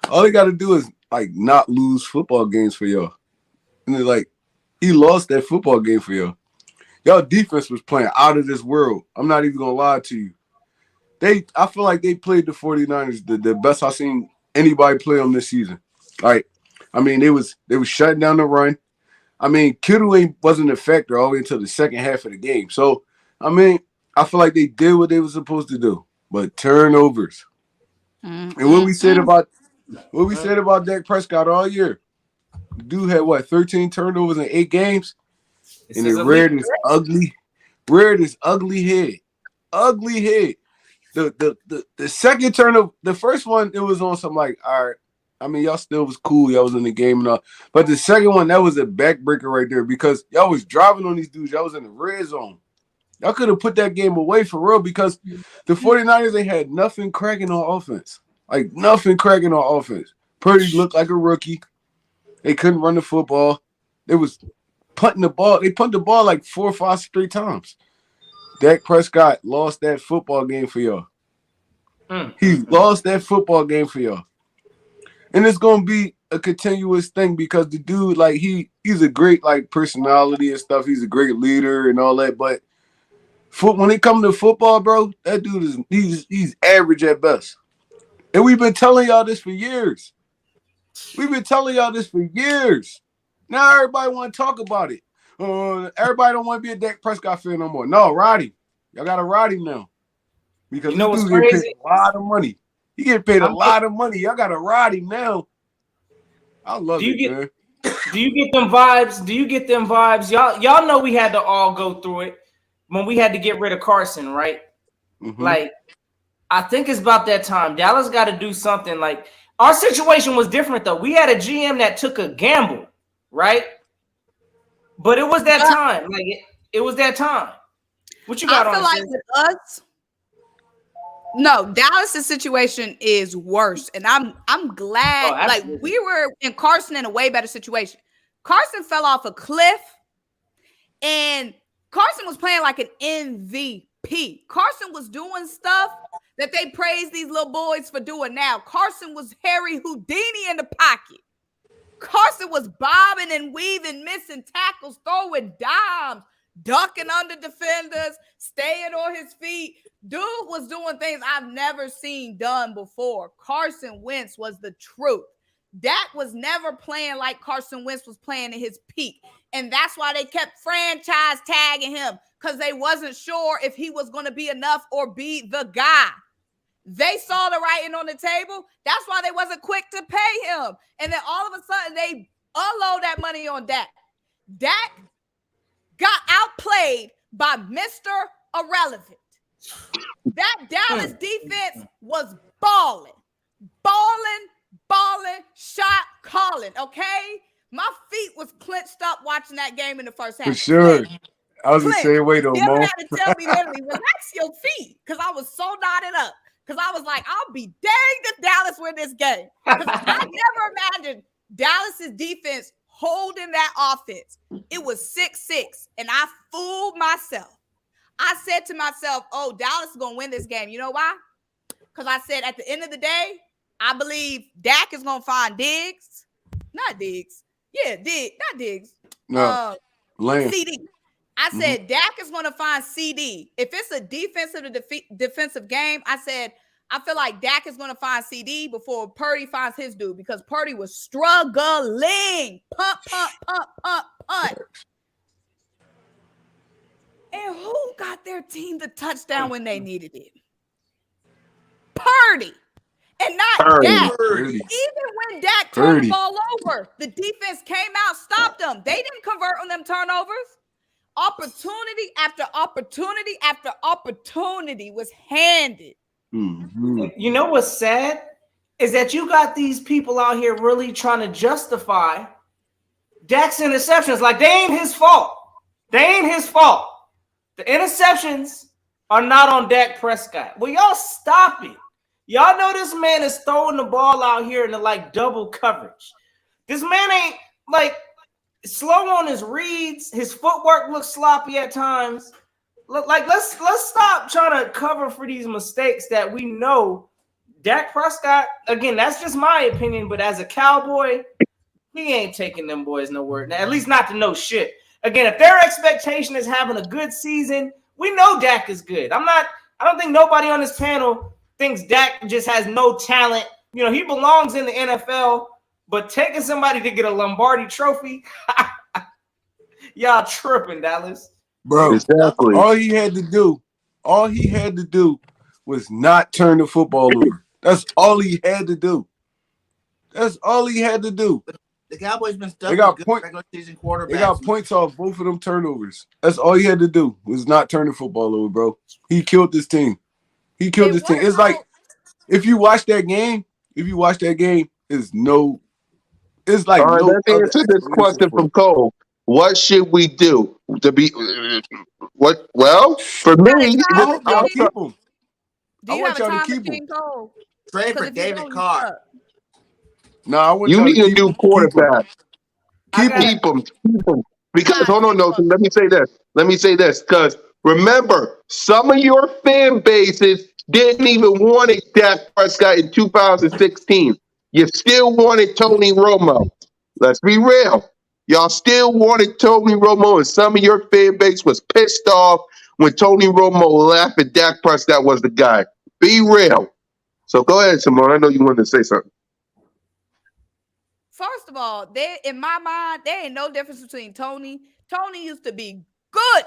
Speaker 7: to do is like not lose football games for y'all. And then, like, he lost that football game for y'all. Y'all defense was playing out of this world. I'm not even gonna lie to you. I feel like they played the 49ers the best I've seen anybody play them this season. Like, I mean, they was shutting down the run. I mean, Kittle wasn't a factor all the way until the second half of the game. So, I mean, I feel like they did what they were supposed to do. But turnovers. And what we said about Dak Prescott all year. The dude had 13 turnovers in 8 games? And it reared this ugly head. Ugly head. The second turnover, the first one, it was on some like, all right. I mean, y'all still was cool. Y'all was in the game and all. But the second one, that was a backbreaker right there because y'all was driving on these dudes. Y'all was in the red zone. Y'all could have put that game away for real because the 49ers, they had nothing cracking on offense. Like, nothing cracking on offense. Purdy looked like a rookie. They couldn't run the football. They was punting the ball. They punted the ball like 4 or 5 straight times. Dak Prescott lost that football game for y'all. He lost that football game for y'all. And it's going to be a continuous thing because the dude, like, he's a great, like, personality and stuff. He's a great leader and all that. But when it comes to football, bro, that dude he's average at best. And we've been telling y'all this for years. Now everybody want to talk about it. Everybody don't want to be a Dak Prescott fan no more. No, ride him. Y'all got to ride him now. Because this dude getting paid a lot of money. He getting paid a lot of money. Y'all got to ride him now. I love it, man.
Speaker 3: Do you get them vibes? Y'all know we had to all go through it when we had to get rid of Carson, right? Mm-hmm. Like, I think it's about that time. Dallas got to do something. Like, our situation was different, though. We had a GM that took a gamble, right? But it was that time. Like, it was that time. What you got on? I feel like with us,
Speaker 2: no, Dallas' situation is worse. And I'm glad. Like, we were in Carson in a way better situation. Carson fell off a cliff, and Carson was playing like an MVP. Carson was doing stuff that they praise these little boys for doing now. Carson was Harry Houdini in the pocket. Carson was bobbing and weaving, missing tackles, throwing dimes, ducking under defenders, staying on his feet. Dude was doing things I've never seen done before. Carson Wentz was the truth. Dak was never playing like Carson Wentz was playing at his peak. And that's why they kept franchise tagging him, because they wasn't sure if he was going to be enough or be the guy. They saw the writing on the table. That's why they wasn't quick to pay him. And then all of a sudden, they unload that money on Dak. Dak got outplayed by Mr. Irrelevant. That Dallas defense was balling, shot calling, okay? My feet was clenched up watching that game in the first half.
Speaker 7: For sure. I was the
Speaker 2: Clint,
Speaker 7: same way though,
Speaker 2: you ever
Speaker 7: Mo.
Speaker 2: had to tell me literally, relax your feet, because I was so knotted up. Because I was like, I'll be danged if Dallas win this game. Because I never imagined Dallas's defense holding that offense. It was 6-6, and I fooled myself. I said to myself, oh, Dallas is going to win this game. You know why? Because I said at the end of the day, I believe Dak is going to find Diggs. Not Diggs. Yeah, not Diggs.
Speaker 7: No, Lamb.
Speaker 2: CD. I said Dak is going to find CD. If it's a defensive game, I said I feel like Dak is going to find CD before Purdy finds his dude, because Purdy was struggling. Punt. And who got their team the touchdown when they needed it? Purdy. And not Dak.
Speaker 7: Purdy.
Speaker 2: Even when Dak turned the ball over, the defense came out, stopped them. They didn't convert on them turnovers. Opportunity after opportunity after opportunity was handed.
Speaker 3: You know what's sad is that you got these people out here really trying to justify Dak's interceptions like they ain't his fault. They ain't his fault. The interceptions are not on Dak Prescott. Well, y'all stop it. Y'all know this man is throwing the ball out here into like double coverage. This man ain't like slow on his reads. His footwork looks sloppy at times. Like let's stop trying to cover for these mistakes that we know. Dak Prescott, again, that's just my opinion, but as a Cowboy, he ain't taking them boys nowhere. Now, at least not to know shit. Again, if their expectation is having a good season, we know Dak is good. I don't think nobody on this panel thinks Dak just has no talent. You know, he belongs in the NFL, but taking somebody to get a Lombardi trophy, y'all tripping, Dallas.
Speaker 7: Bro,
Speaker 1: Exactly.
Speaker 7: all he had to do was not turn the football over. That's all he had to do. That's all he had to do.
Speaker 4: The Cowboys been stuck.
Speaker 7: They got
Speaker 4: with regular season quarterbacks.
Speaker 7: They got points off both of them turnovers. That's all he had to do was not turn the football over, bro. He killed this team. It's like if you watch that game, it's like
Speaker 1: All right,
Speaker 7: no
Speaker 1: let's
Speaker 7: other
Speaker 1: answer this
Speaker 7: explanation
Speaker 1: question
Speaker 7: for it.
Speaker 1: from Cole. What should we do to be? What? Well, for me,
Speaker 7: I hope y'all keep him.
Speaker 2: Do
Speaker 7: I
Speaker 2: you
Speaker 7: want
Speaker 2: have a
Speaker 7: y'all to
Speaker 2: time
Speaker 7: keep him.
Speaker 2: machine, Cole?
Speaker 4: Trade for
Speaker 2: Because if you
Speaker 4: David
Speaker 2: don't,
Speaker 4: Carr.
Speaker 2: you're stuck.
Speaker 7: No, I want
Speaker 1: you
Speaker 7: y'all
Speaker 1: need
Speaker 7: to
Speaker 1: a
Speaker 7: keep
Speaker 1: new
Speaker 7: him.
Speaker 1: quarterback.
Speaker 7: Keep him.
Speaker 1: Keep him. Because
Speaker 2: Nah,
Speaker 1: hold on, no. Let me say this. Because remember, some of your fan bases didn't even want it Dak Prescott in 2016. You still wanted Tony Romo. Let's be real. Y'all still wanted Tony Romo, and some of your fan base was pissed off when Tony Romo left and Dak Prescott was the guy. Be real. So go ahead, Simone. I know you wanted to say something.
Speaker 2: First of all, in my mind, there ain't no difference between Tony. Tony used to be good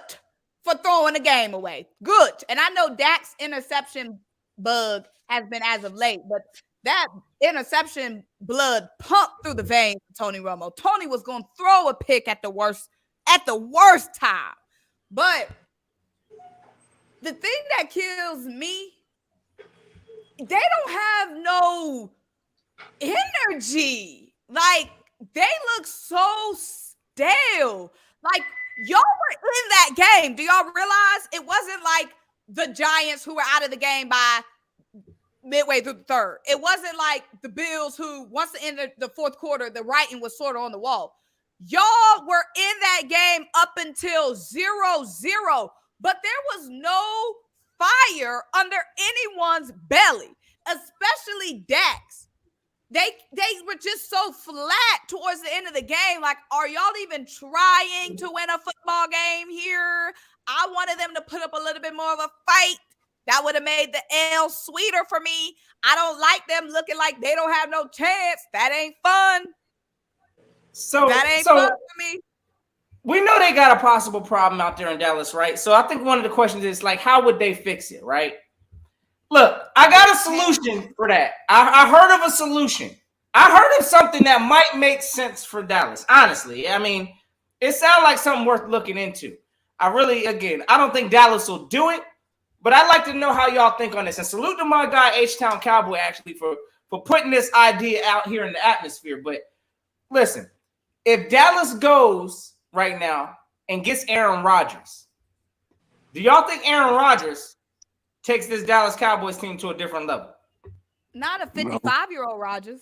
Speaker 2: for throwing the game away. Good. And I know Dak's interception bug has been as of late, but that interception blood pumped through the veins of Tony Romo. Tony was going to throw a pick at the worst time. But the thing that kills me, they don't have no energy. Like, they look so stale. Like, y'all were in that game. Do y'all realize it wasn't like the Giants who were out of the game by midway through the third? It wasn't like the Bills who, once in the fourth quarter, the writing was sort of on the wall. Y'all were in that game up until 0-0, but there was no fire under anyone's belly, especially Dak's. They were just so flat towards the end of the game. Like, are y'all even trying to win a football game here? I wanted them to put up a little bit more of a fight. That would have made the L sweeter for me. I don't like them looking like they don't have no chance. That ain't fun. That ain't fun for me.
Speaker 3: We know they got a possible problem out there in Dallas, right? So I think one of the questions is, like, how would they fix it, right? Look, I got a solution for that. I heard of a solution. I heard of something that might make sense for Dallas, honestly. I mean, it sounds like something worth looking into. I don't think Dallas will do it, but I'd like to know how y'all think on this. And salute to my guy, H-Town Cowboy, actually, for putting this idea out here in the atmosphere. But listen, if Dallas goes right now and gets Aaron Rodgers, Do y'all think Aaron Rodgers takes this Dallas Cowboys team to a different level?
Speaker 2: Not a 55-year-old Rodgers.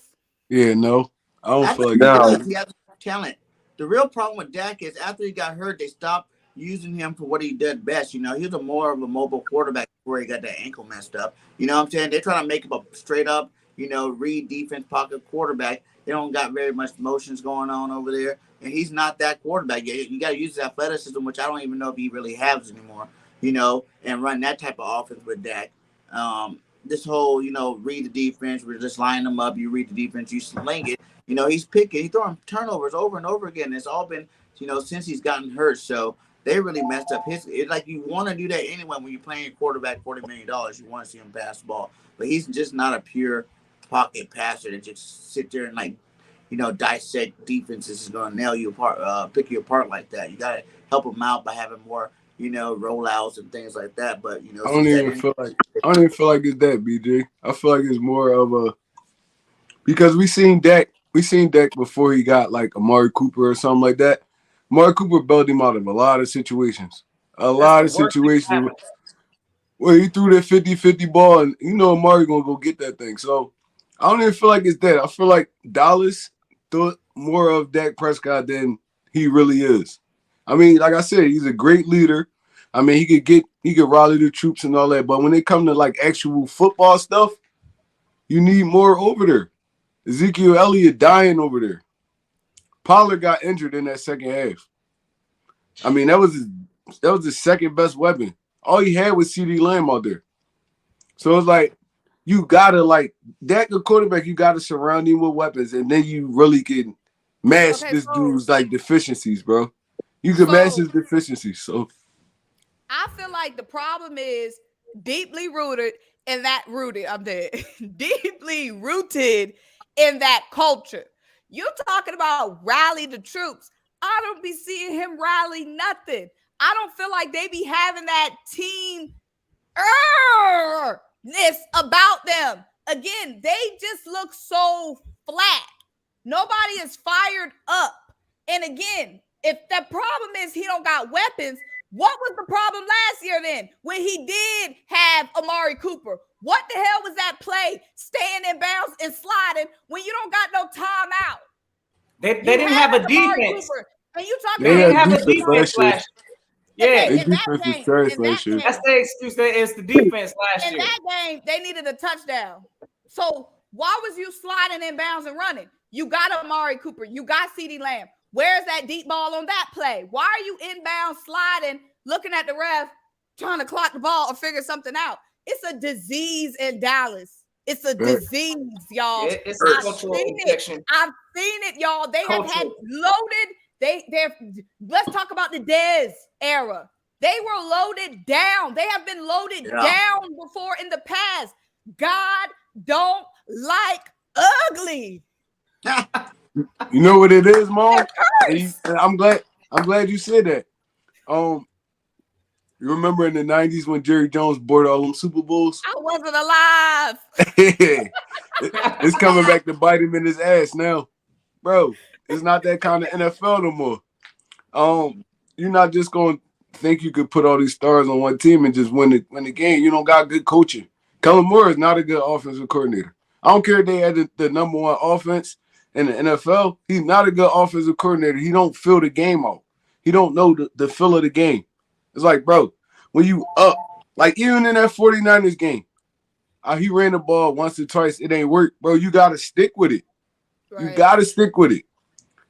Speaker 7: Yeah, no. I don't
Speaker 4: I
Speaker 7: feel
Speaker 4: think
Speaker 7: like
Speaker 4: he
Speaker 1: No.
Speaker 4: does. He has talent. The real problem with Dak is after he got hurt, they stopped using him for what he did best. You know, he was more of a mobile quarterback before he got that ankle messed up. You know what I'm saying? They're trying to make him a straight up, read defense pocket quarterback. They don't got very much motions going on over there. And he's not that quarterback yet. You got to use his athleticism, which I don't even know if he really has anymore, and run that type of offense with Dak. This whole, read the defense, we're just lining them up. You read the defense, you sling it. He's picking, he's throwing turnovers over and over again. It's all been, since he's gotten hurt. So they really messed up his. It's like you want to do that anyway when you're playing a quarterback $40 million. You want to see him pass the ball, but he's just not a pure pocket passer that just sit there and dissect defenses is going to nail you apart, pick you apart like that. You got to help him out by having more, rollouts and things like that. But
Speaker 7: I don't even feel like it's that, BJ. I feel like it's more of a because we seen Dak before he got like Amari Cooper or something like that. Amari Cooper bailed him out of a lot of situations. A lot of situations where he threw that 50-50 ball and Amari gonna go get that thing. So I don't even feel like it's that. I feel like Dallas thought more of Dak Prescott than he really is. I mean, like I said, he's a great leader. I mean, he could rally the troops and all that. But when it comes to like actual football stuff, you need more over there. Ezekiel Elliott dying over there. Pollard got injured in that second half. I mean, that was his second best weapon. All he had was CD Lamb out there. So it's like you gotta Dak the quarterback, you gotta surround him with weapons, and then you really can match this dude's deficiencies, bro. You can match his deficiencies. So
Speaker 2: I feel like the problem is deeply rooted in that deeply rooted in that culture. You talking about rally the troops. I don't be seeing him rally nothing. I don't feel like they be having that team ness about them. Again, they just look so flat. Nobody is fired up. And again, if the problem is he don't got weapons, what was the problem last year then when he did have Amari Cooper? What the hell was that play staying in bounds and sliding when you don't got no timeout?
Speaker 3: They didn't have a defense.
Speaker 2: Cooper, and you talking
Speaker 3: they
Speaker 2: about
Speaker 3: didn't have a defense last year. Yeah,
Speaker 7: their defense was trash last year.
Speaker 3: That's the excuse. It's the defense last year.
Speaker 2: In that game, they needed a touchdown. So why was you sliding in bounds and running? You got Amari Cooper. You got CeeDee Lamb. Where's that deep ball on that play? Why are you inbound sliding, looking at the ref, trying to clock the ball or figure something out? It's a disease in Dallas. It's a disease, y'all.
Speaker 3: It's a cultural infection.
Speaker 2: I've seen it, y'all. They have had loaded. Let's talk about the Dez era. They were loaded down. They have been loaded down before in the past. God don't like ugly.
Speaker 7: You know what it is, Mom? I'm glad you said that. You remember in the 90s when Jerry Jones bought all them Super Bowls?
Speaker 2: I wasn't alive.
Speaker 7: It's coming back to bite him in his ass now. Bro, it's not that kind of NFL no more. You're not just going to think you could put all these stars on one team and just win the game. You don't got good coaching. Kellen Moore is not a good offensive coordinator. I don't care if they had the number one offense in the NFL. He's not a good offensive coordinator. He don't feel the game out. He don't know the feel of the game. It's like, bro, when you up, like even in that 49ers game, he ran the ball once or twice. It ain't work, bro. You got to stick with it. Right. You got to stick with it.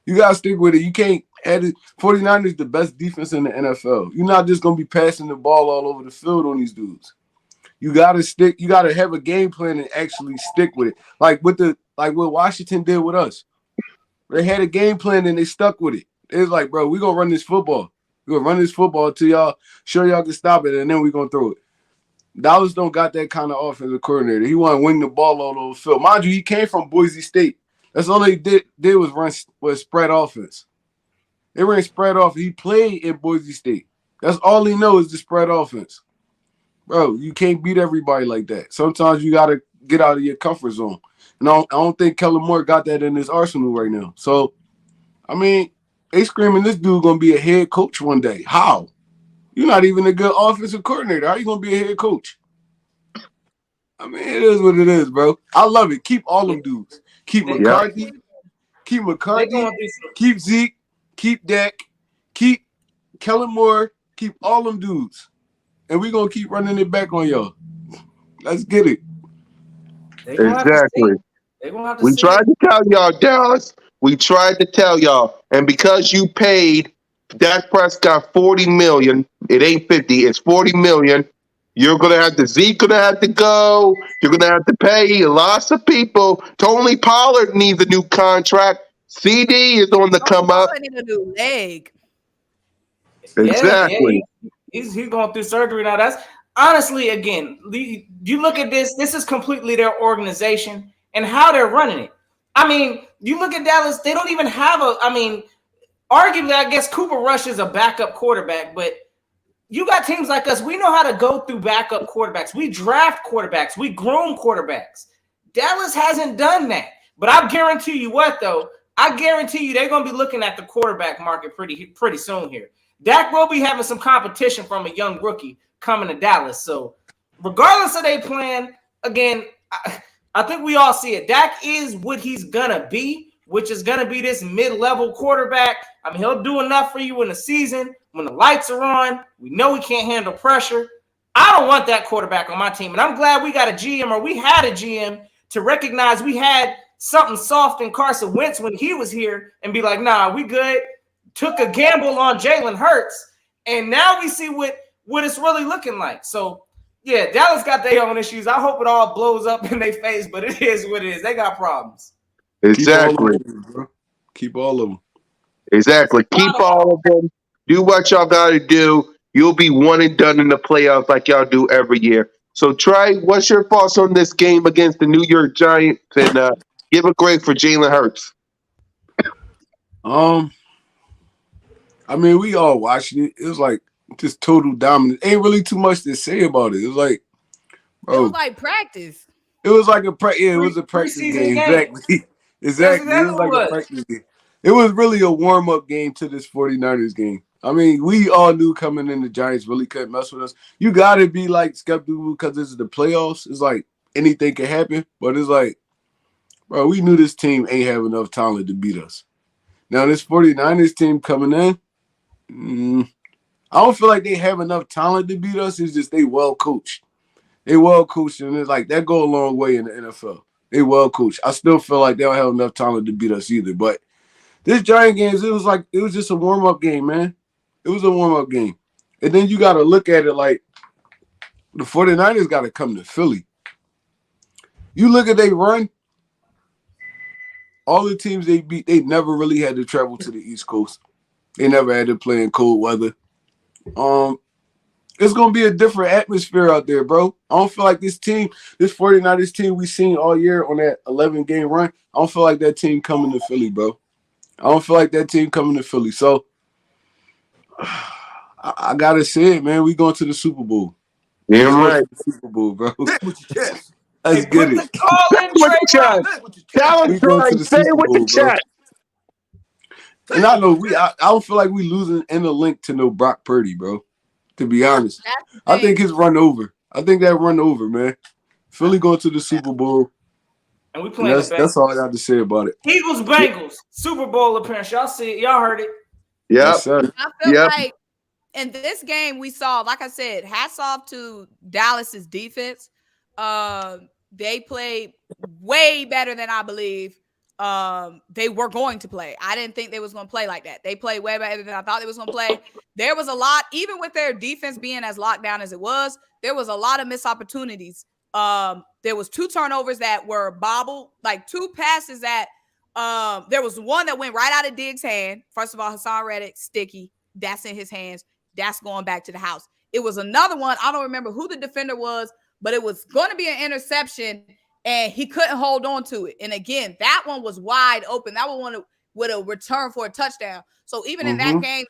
Speaker 7: You got to stick with it. You can't add it. 49ers the best defense in the NFL. You're not just going to be passing the ball all over the field on these dudes. You got to stick. You got to have a game plan and actually stick with it. Like what Washington did with us. They had a game plan and they stuck with it. It's like, bro, we're going to run this football. We're going to run this football until y'all show y'all can stop it, and then we're going to throw it. Dallas don't got that kind of offensive coordinator. He want to wing the ball all over the field. Mind you, he came from Boise State. That's all they did was spread offense. They ran spread off. He played in Boise State. That's all he knows is the spread offense. Bro, you can't beat everybody like that. Sometimes you got to get out of your comfort zone. And I don't think Kellen Moore got that in his arsenal right now. So, I mean, they screaming this dude going to be a head coach one day. How? You're not even a good offensive coordinator. How you gonna be a head coach? I mean, it is what it is, bro. I love it. Keep all them dudes. Keep
Speaker 3: They,
Speaker 1: Yep.
Speaker 7: McCarthy. Keep
Speaker 3: they
Speaker 7: McCarthy.
Speaker 3: going through some.
Speaker 7: Keep Zeke. Keep Dak. Keep Kellen Moore. Keep all them dudes. And we're gonna keep running it back on y'all. Let's get it.
Speaker 3: They gonna have to
Speaker 1: Exactly.
Speaker 3: see. They gonna have to
Speaker 1: We
Speaker 3: see
Speaker 1: tried
Speaker 3: it.
Speaker 1: to tell y'all, Dallas. We tried to tell y'all, and because you paid Dak Prescott 40 million, it ain't 50, it's 40 million. You're gonna have to Zeke gonna have to go. You're gonna have to pay lots of people. Tony Pollard needs a new contract. CD is on the
Speaker 2: Tony
Speaker 1: come up.
Speaker 2: Pollard need a new leg.
Speaker 3: Yeah,
Speaker 1: Exactly.
Speaker 3: he's going through surgery now. That's honestly, again, you look at this. This is completely their organization and how they're running it. I mean, you look at Dallas. They don't even have a. I mean, arguably, I guess Cooper Rush is a backup quarterback, but you got teams like us. We know how to go through backup quarterbacks. We draft quarterbacks. We groom quarterbacks. Dallas hasn't done that. But I guarantee you what, though? I guarantee you they're going to be looking at the quarterback market pretty soon here. Dak will be having some competition from a young rookie coming to Dallas. So regardless of their plan, again, I think we all see it. Dak is what he's going to be, which is going to be this mid-level quarterback. I mean, he'll do enough for you in the season. When the lights are on, we know he can't handle pressure. I don't want that quarterback on my team. And I'm glad we got a GM, or we had a GM, to recognize we had something soft in Carson Wentz when he was here and be like, nah, we good. Took a gamble on Jalen Hurts. And now we see what it's really looking like. So, yeah, Dallas got their own issues. I hope it all blows up in their face, but it is what it is. They got problems.
Speaker 7: Keep all of
Speaker 1: Exactly.
Speaker 7: them, bro. Keep all of them.
Speaker 1: Exactly. Keep all of them. Do what y'all got to do. You'll be one and done in the playoffs like y'all do every year. So, Trey, what's your thoughts on this game against the New York Giants? And give a grade for Jalen Hurts.
Speaker 7: I mean, we all watched it. It was like just total dominance. Ain't really too much to say about it. It was like,
Speaker 2: It was
Speaker 7: bro,
Speaker 2: like practice.
Speaker 7: it was like it was a practice
Speaker 3: Preseason
Speaker 7: game.
Speaker 3: game.
Speaker 7: Exactly.
Speaker 3: That's
Speaker 7: Exactly. It was
Speaker 3: exactly
Speaker 7: like
Speaker 3: what
Speaker 7: a
Speaker 3: it was.
Speaker 7: practice game. It was really a warm-up game to this 49ers game. I mean, we all knew coming in the Giants really couldn't mess with us. You got to be like skeptical because this is the playoffs. It's like anything can happen, but it's like, bro, we knew this team ain't have enough talent to beat us. Now, this 49ers team coming in, I don't feel like they have enough talent to beat us. It's just they well coached. They well coached, and it's like that go a long way in the NFL. They well coached. I still feel like they don't have enough talent to beat us either. But this Giant games, it was just a warm-up game, man. It was a warm-up game. And then you got to look at it like the 49ers got to come to Philly. You look at they run, all the teams they beat, they never really had to travel to the East Coast. They never had to play in cold weather. It's going to be a different atmosphere out there, bro. I don't feel like this 49ers team we seen all year on that 11-game run, I don't feel like that team coming to Philly, bro. I don't feel like that team coming to Philly. So, I got to say it, man. We going to the Super Bowl.
Speaker 1: Damn right.
Speaker 7: The Super Bowl, bro.
Speaker 4: Hit with your chest.
Speaker 7: Let's
Speaker 3: Hey,
Speaker 7: get
Speaker 3: put
Speaker 7: it.
Speaker 3: the call in,
Speaker 1: With the
Speaker 3: Trey Rock.
Speaker 1: chat.
Speaker 4: Hit with your chest.
Speaker 1: Dallas
Speaker 7: We going to
Speaker 1: Troy,
Speaker 7: the
Speaker 1: say it
Speaker 7: Super
Speaker 1: with the
Speaker 7: Bowl, bro.
Speaker 1: chat.
Speaker 7: And I know I don't feel like we losing in the link to no Brock Purdy, bro. To be honest,
Speaker 2: That's the
Speaker 7: I
Speaker 2: thing.
Speaker 7: think his run over. I think that run over, man. Philly going to the Super Bowl.
Speaker 3: And we
Speaker 7: And
Speaker 3: playing the
Speaker 7: that's all I got to say about it.
Speaker 3: Eagles Bengals Super Bowl appearance. Y'all see it. Y'all heard it.
Speaker 1: Yep.
Speaker 7: Yes, sir.
Speaker 2: I feel
Speaker 1: Yep.
Speaker 2: like in this game we saw, like I said, hats off to Dallas's defense. They played way better than I believe they were going to play. I didn't think they was going to play like that. They played way better than I thought they was going to play. There was a lot, even with their defense being as locked down as it was, there was a lot of missed opportunities. There was 2 turnovers that were bobbled, like 2 passes that there was one that went right out of Diggs' hand. First of all, Hassan Reddick, sticky. That's in his hands. That's going back to the house. It was another one. I don't remember who the defender was, but it was going to be an interception, and he couldn't hold on to it. And again, that one was wide open. That one would have returned for a touchdown. So even in that game,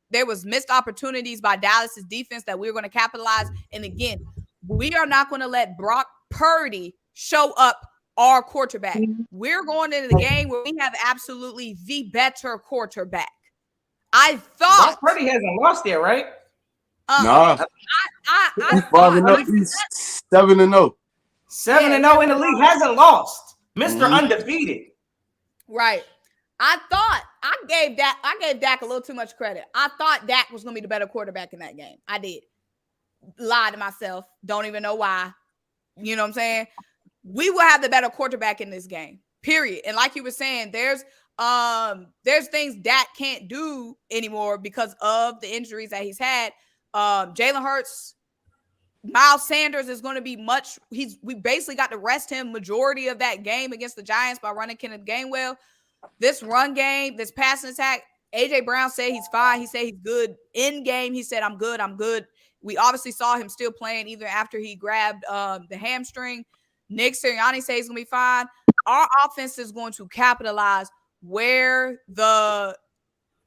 Speaker 2: there was missed opportunities by Dallas's defense that we were going to capitalize. And again, we are not going to let Brock Purdy show up our quarterback. We're going into the game where we have absolutely the better quarterback. I thought
Speaker 3: Brock Purdy hasn't lost yet, right?
Speaker 7: Nah,
Speaker 2: I
Speaker 7: he's
Speaker 2: thought
Speaker 7: 5-0. He's 7-0.
Speaker 3: 7-0 in the league, hasn't lost. Mister
Speaker 7: Mhm.
Speaker 3: Undefeated.
Speaker 2: right. I thought I gave Dak a little too much credit. I thought Dak was gonna be the better quarterback in that game. I did. Lied to myself. Don't even know why. You know what I'm saying? We will have the better quarterback in this game. Period. And like you were saying, there's things Dak can't do anymore because of the injuries that he's had. Jalen Hurts, Miles Sanders is going to be we basically got to rest him majority of that game against the Giants by running Kenneth Gainwell. This run game, this passing attack, AJ Brown said he's fine. He said he's good in game. He said, I'm good. We obviously saw him still playing even after he grabbed the hamstring. Nick Sirianni says he's going to be fine. Our offense is going to capitalize where the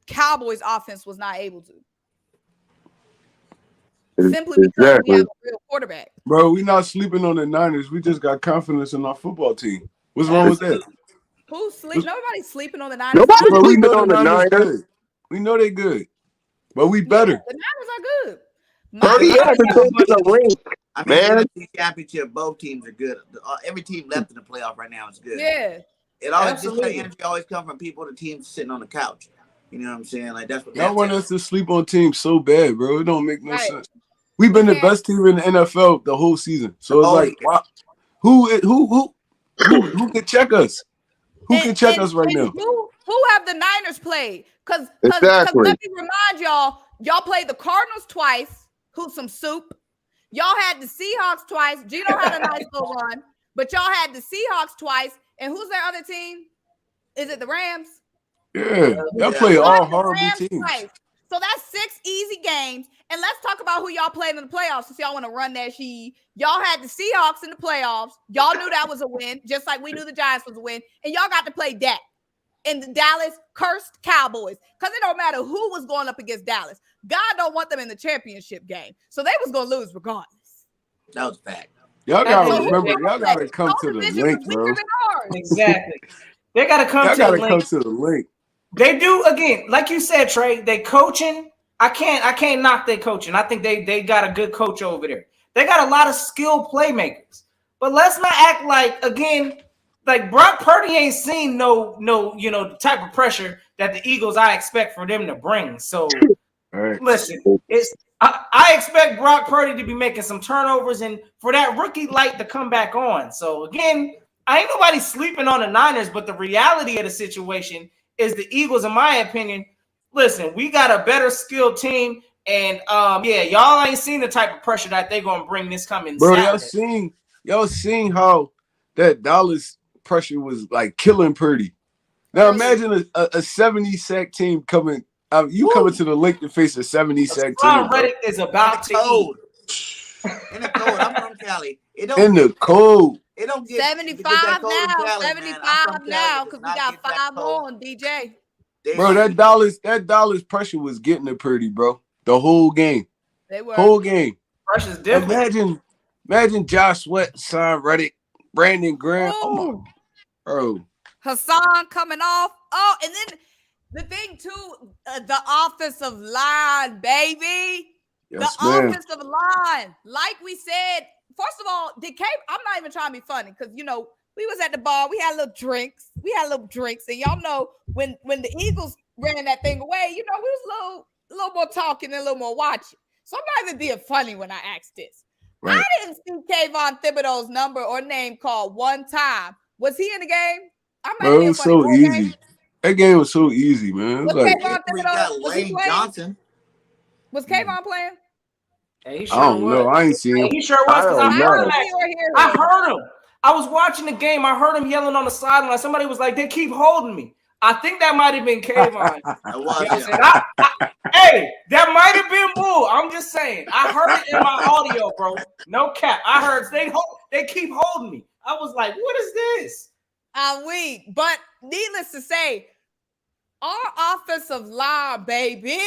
Speaker 2: Cowboys offense was not able to. Simply because we have a real quarterback.
Speaker 7: Bro, we not sleeping on the Niners. We just got confidence in our football team. What's wrong with that?
Speaker 2: Who's sleep? Nobody's sleeping on the Niners.
Speaker 1: Nobody's
Speaker 7: Bro, we
Speaker 1: sleeping
Speaker 7: know
Speaker 1: on
Speaker 7: the
Speaker 1: the
Speaker 7: Niners
Speaker 1: Niners.
Speaker 7: good. We know they good. But we better.
Speaker 2: The Niners are good.
Speaker 1: Purdy hasn't been to the ring,
Speaker 4: I mean,
Speaker 1: man.
Speaker 4: the NFC Championship, both teams are good. Every team left in the playoff right now is good.
Speaker 2: Yeah.
Speaker 4: It always this
Speaker 3: Absolutely.
Speaker 4: kind of energy always comes from people, the teams sitting on the couch. You know what I'm saying? Like that's what
Speaker 7: Y'all want
Speaker 4: that's
Speaker 7: us to sleep on teams so bad, bro. It don't make no
Speaker 2: Right.
Speaker 7: sense. We've been the
Speaker 2: Okay.
Speaker 7: best team in the NFL the whole season. So it's
Speaker 4: Oh,
Speaker 7: like,
Speaker 4: yeah.
Speaker 7: wow, who can check us? Who can check us right now?
Speaker 2: Who have the Niners played? Because
Speaker 1: Exactly.
Speaker 2: let me remind y'all played the Cardinals twice, who's some soup. Y'all had the Seahawks twice. Gino had a nice little run, but y'all had the Seahawks twice. And who's their other team? Is it the Rams?
Speaker 7: Yeah, y'all
Speaker 4: Yeah.
Speaker 7: play all
Speaker 2: The
Speaker 7: horrible
Speaker 2: Rams
Speaker 7: teams.
Speaker 2: twice. So that's 6 easy games. And let's talk about who y'all played in the playoffs since y'all want to run that sheet. Y'all had the Seahawks in the playoffs. Y'all knew that was a win, just like we knew the Giants was a win. And y'all got to play Dak and the Dallas cursed Cowboys. Because it don't matter who was going up against Dallas. God don't want them in the championship game. So they was going to lose regardless.
Speaker 4: that was a fact.
Speaker 7: Y'all gotta
Speaker 3: So
Speaker 7: remember, y'all gotta come
Speaker 2: Y'all
Speaker 7: to the
Speaker 2: division
Speaker 7: link,
Speaker 2: was weaker
Speaker 7: bro.
Speaker 2: than ours.
Speaker 3: Exactly. They got to come
Speaker 7: Y'all
Speaker 3: to the
Speaker 7: gotta
Speaker 3: link.
Speaker 7: come to the link.
Speaker 3: They do, again, like you said, Trey. They coaching. I can't knock their coaching. I think they got a good coach over there. They got a lot of skilled playmakers. But let's not act like, again, like Brock Purdy ain't seen no the type of pressure that the Eagles I expect for them to bring. So
Speaker 7: All right.
Speaker 3: listen, I expect Brock Purdy to be making some turnovers and for that rookie light to come back on. So again, I ain't nobody sleeping on the Niners, but the reality of the situation is the Eagles, in my opinion. Listen, we got a better skilled team, and y'all ain't seen the type of pressure that they're gonna bring this coming
Speaker 7: Bro,
Speaker 3: Saturday.
Speaker 7: y'all seen how that Dallas pressure was like killing Purdy. Now imagine a 70 sack team coming. You coming to the link to face a 70 sack team,
Speaker 3: Ron
Speaker 7: bro.
Speaker 3: Reddick is about to eat.
Speaker 4: Cold. In the cold. I'm from Cali. It don't
Speaker 7: In the cold.
Speaker 4: It don't get
Speaker 2: 75
Speaker 4: that cold in
Speaker 2: now.
Speaker 4: Cali, man. I'm
Speaker 2: 75
Speaker 4: from Cali.
Speaker 2: now
Speaker 4: It
Speaker 2: because
Speaker 4: does
Speaker 2: we
Speaker 4: not
Speaker 2: got
Speaker 4: get that
Speaker 2: 5
Speaker 4: cold.
Speaker 2: more on DJ.
Speaker 7: Bro, that Dallas pressure was getting to Purdy, bro. The whole game.
Speaker 2: They were.
Speaker 7: Whole game.
Speaker 3: Pressure's different.
Speaker 7: Imagine Josh Sweat, Son Reddick, Brandon Graham. Oh my, bro.
Speaker 2: Hassan coming off. Oh, and then the thing too, the offensive line, baby.
Speaker 7: Yes,
Speaker 2: the
Speaker 7: ma'am.
Speaker 2: offensive line. Like we said, first of all, I'm not even trying to be funny because we was at the bar, we had little drinks, and y'all know when the Eagles ran that thing away, we was a little more talking and a little more watching. So I'm not even being funny when I ask this. Right. I didn't see Kayvon Thibodeau's number or name called one time. Was he in the game?
Speaker 7: Bro, it was so easy. That game was so easy, man. It was like
Speaker 2: Kayvon Thibodeau, was he playing?
Speaker 4: Johnson.
Speaker 2: Was Kayvon playing?
Speaker 3: Yeah, he
Speaker 7: sure I don't know. I ain't seen him.
Speaker 3: He sure was because I heard him. I was watching the game. I heard him yelling on the sideline. Somebody was like, "They keep holding me." I think that might have been Kayvon. Hey, that might have been Bull. I'm just saying. I heard it in my audio, bro. No cap. I heard they keep holding me. I was like, "What is this?"
Speaker 2: I'm weak, but needless to say, our offensive line, baby,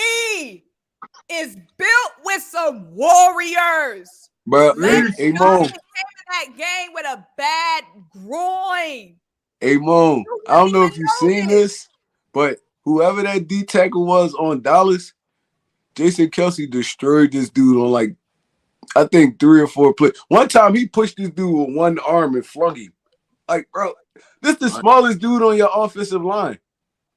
Speaker 2: is built with some warriors.
Speaker 7: But
Speaker 2: hey, Mo, came in that game with a bad groin.
Speaker 7: Hey, Mo, I don't know if you've seen this, but whoever that D tackle was on Dallas, Jason Kelsey destroyed this dude on like I think 3 or 4 plays. One time he pushed this dude with one arm and flung him. Like, bro, this the smallest dude on your offensive line.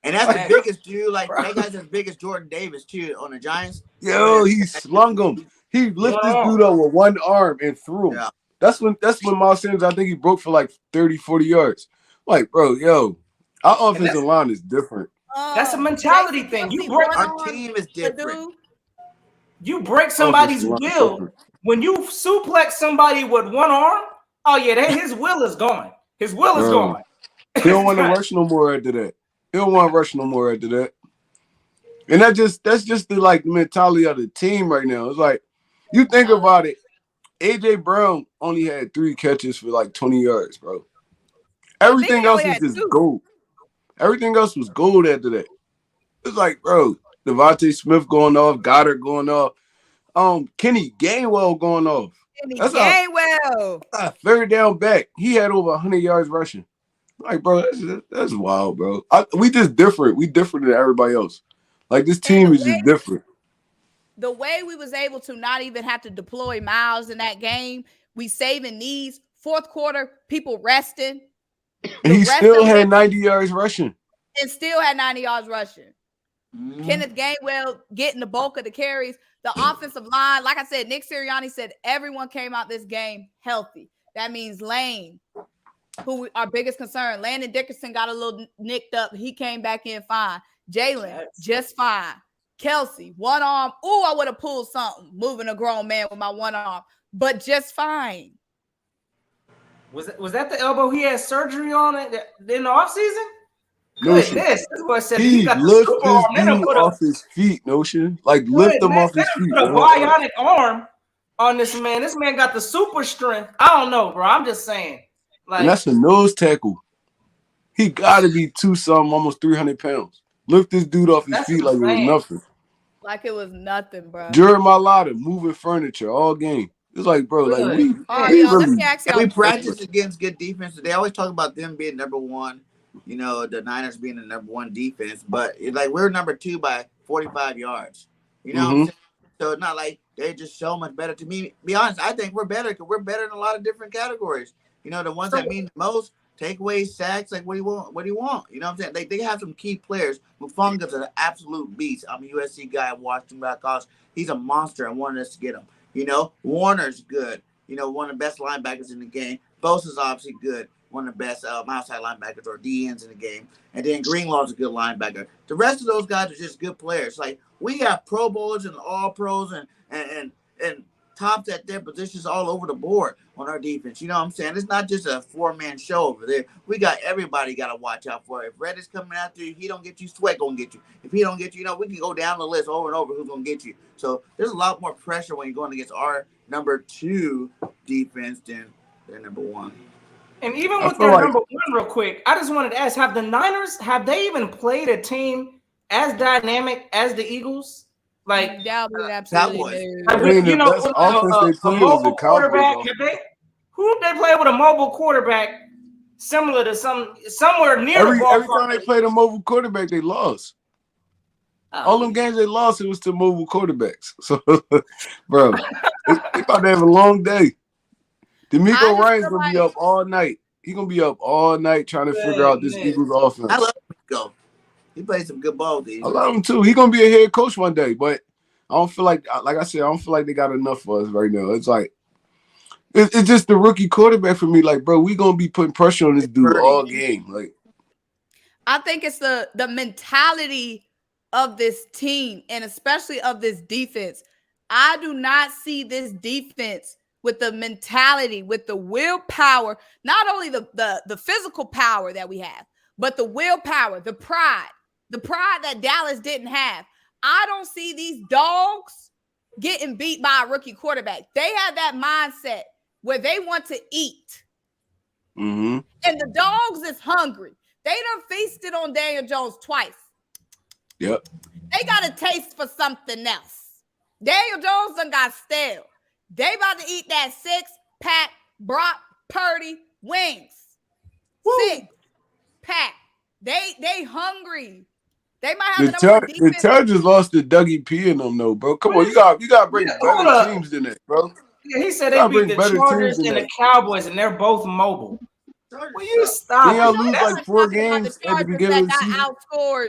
Speaker 4: And that's
Speaker 7: Like,
Speaker 4: the biggest dude. Like,
Speaker 7: bro.
Speaker 4: that guy's as big as Jordan Davis, too, on the Giants.
Speaker 7: Yo, he slung him. He lifted this dude up with one arm and threw him.
Speaker 4: Yeah.
Speaker 7: That's when Miles Sanders, I think he broke for like 30, 40 yards. Like, bro, yo, our offensive line is different.
Speaker 3: That's a mentality thing. You break
Speaker 4: our team is different.
Speaker 3: You break somebody's will. When you suplex somebody with one arm, oh yeah, his will is gone. His will is gone.
Speaker 7: He don't want to rush no more after that. He don't want to rush no more after that. And that's just the like mentality of the team right now. It's like you think about it. AJ Brown only had 3 catches for like 20 yards, bro. Everything else was just gold. Everything else was gold after that. It's like, bro, Devontae Smith going off, Goddard going off, Kenny Gainwell going off.
Speaker 2: That's Gainwell.
Speaker 7: A third down back. He had over 100 yards rushing. Like, bro, that's wild, bro. We just different. We different than everybody else. Like, this team is just different.
Speaker 2: The way we was able to not even have to deploy Miles in that game, we saving knees. Fourth quarter, people resting.
Speaker 7: And he still had 90 yards rushing.
Speaker 2: And still had 90 yards rushing. Kenneth Gainwell getting the bulk of the carries. The offensive line, like I said, Nick Sirianni said everyone came out this game healthy. That means Lane, who our biggest concern. Landon Dickerson got a little nicked up. He came back in fine. Jalen, just fine. Kelsey, one arm. Ooh, I would have pulled something moving a grown man with my one arm, but just fine.
Speaker 3: Was that the elbow he had surgery on in the offseason?
Speaker 7: Notion.
Speaker 3: This boy said
Speaker 7: he
Speaker 3: got
Speaker 7: lift
Speaker 3: the
Speaker 7: this dude off his feet, Notion. Like, lift him off his feet.
Speaker 3: Put a bionic arm on this man. This man got the super strength. I don't know, bro. I'm just saying. Like,
Speaker 7: and that's a nose tackle. He got to be 2-something, almost 300 pounds. Lift this dude off his feet like it was nothing.
Speaker 2: Like it was nothing, bro.
Speaker 7: Jeremy Lotta moving furniture all game. It's like, bro, like we
Speaker 4: practice against good defense. They always talk about them being number 1. You know, the Niners being the number 1 defense, but it's like we're number 2 by 45 yards. You know what I'm saying? So it's not like they're just so much better. To me, be honest, I think we're better because we're better in a lot of different categories. You know, the ones that mean the most, takeaways, sacks, like what do you want? What do you want? You know what I'm saying? They have some key players. Mufunga's an absolute beast. I'm a USC guy. I watched him back college. He's a monster. I wanted us to get him. You know, Warner's good. You know, one of the best linebackers in the game. Bosa's obviously good. One of the best outside linebackers or DNs in the game. And then Greenlaw's a good linebacker. The rest of those guys are just good players. Like, we have Pro Bowlers and All Pros and tops at their positions all over the board on our defense. You know what I'm saying? It's not just a 4-man show over there. We got everybody got to watch out for. If Red is coming after you, he don't get you, Sweat going to get you. If he don't get you, you know, we can go down the list over and over who's going to get you. So there's a lot more pressure when you're going against our number 2 defense than their number 1.
Speaker 3: And even with their number 1, real quick, I just wanted to ask, have the Niners, have they even played a team as dynamic as the Eagles? Like,
Speaker 2: absolutely.
Speaker 3: I mean, you know, a mobile quarterback. Who they play with a mobile quarterback similar to somewhere near the ball?
Speaker 7: Every time they played a mobile quarterback, they lost. All them games they lost, it was to mobile quarterbacks. So, bro, they about to have a long day. D'Amico Ryan's gonna be up all night. He's gonna be up all night trying to figure out this Eagles offense.
Speaker 4: I love D'Amico. He plays some good ball, dude.
Speaker 7: I love him too. He's gonna be a head coach one day, but I don't feel like I said, I don't feel like they got enough for us right now. It's like it's just the rookie quarterback for me. Like, bro, we gonna be putting pressure on this dude all game. Like,
Speaker 2: I think it's the mentality of this team and especially of this defense. I do not see this defense with the mentality, with the willpower, not only the physical power that we have, but the willpower, the pride that Dallas didn't have. I don't see these dogs getting beat by a rookie quarterback. They have that mindset where they want to eat.
Speaker 7: Mm-hmm.
Speaker 2: And the dogs is hungry. They done feasted on Daniel Jones twice.
Speaker 7: Yep.
Speaker 2: They got a taste for something else. Daniel Jones done got stale. They about to eat that 6-pack Brock Purdy wings. Woo. 6-pack. They hungry. They might have the number one
Speaker 7: The
Speaker 2: defense.
Speaker 7: Chargers lost to Dougie P in them, though, bro. Come on, you got to bring better teams than that, bro.
Speaker 3: Yeah, he said they beat the Chargers and the Cowboys, and they're both mobile. Will you stop?
Speaker 7: Didn't y'all lose like 4 games at the beginning of the season?
Speaker 2: Outscored,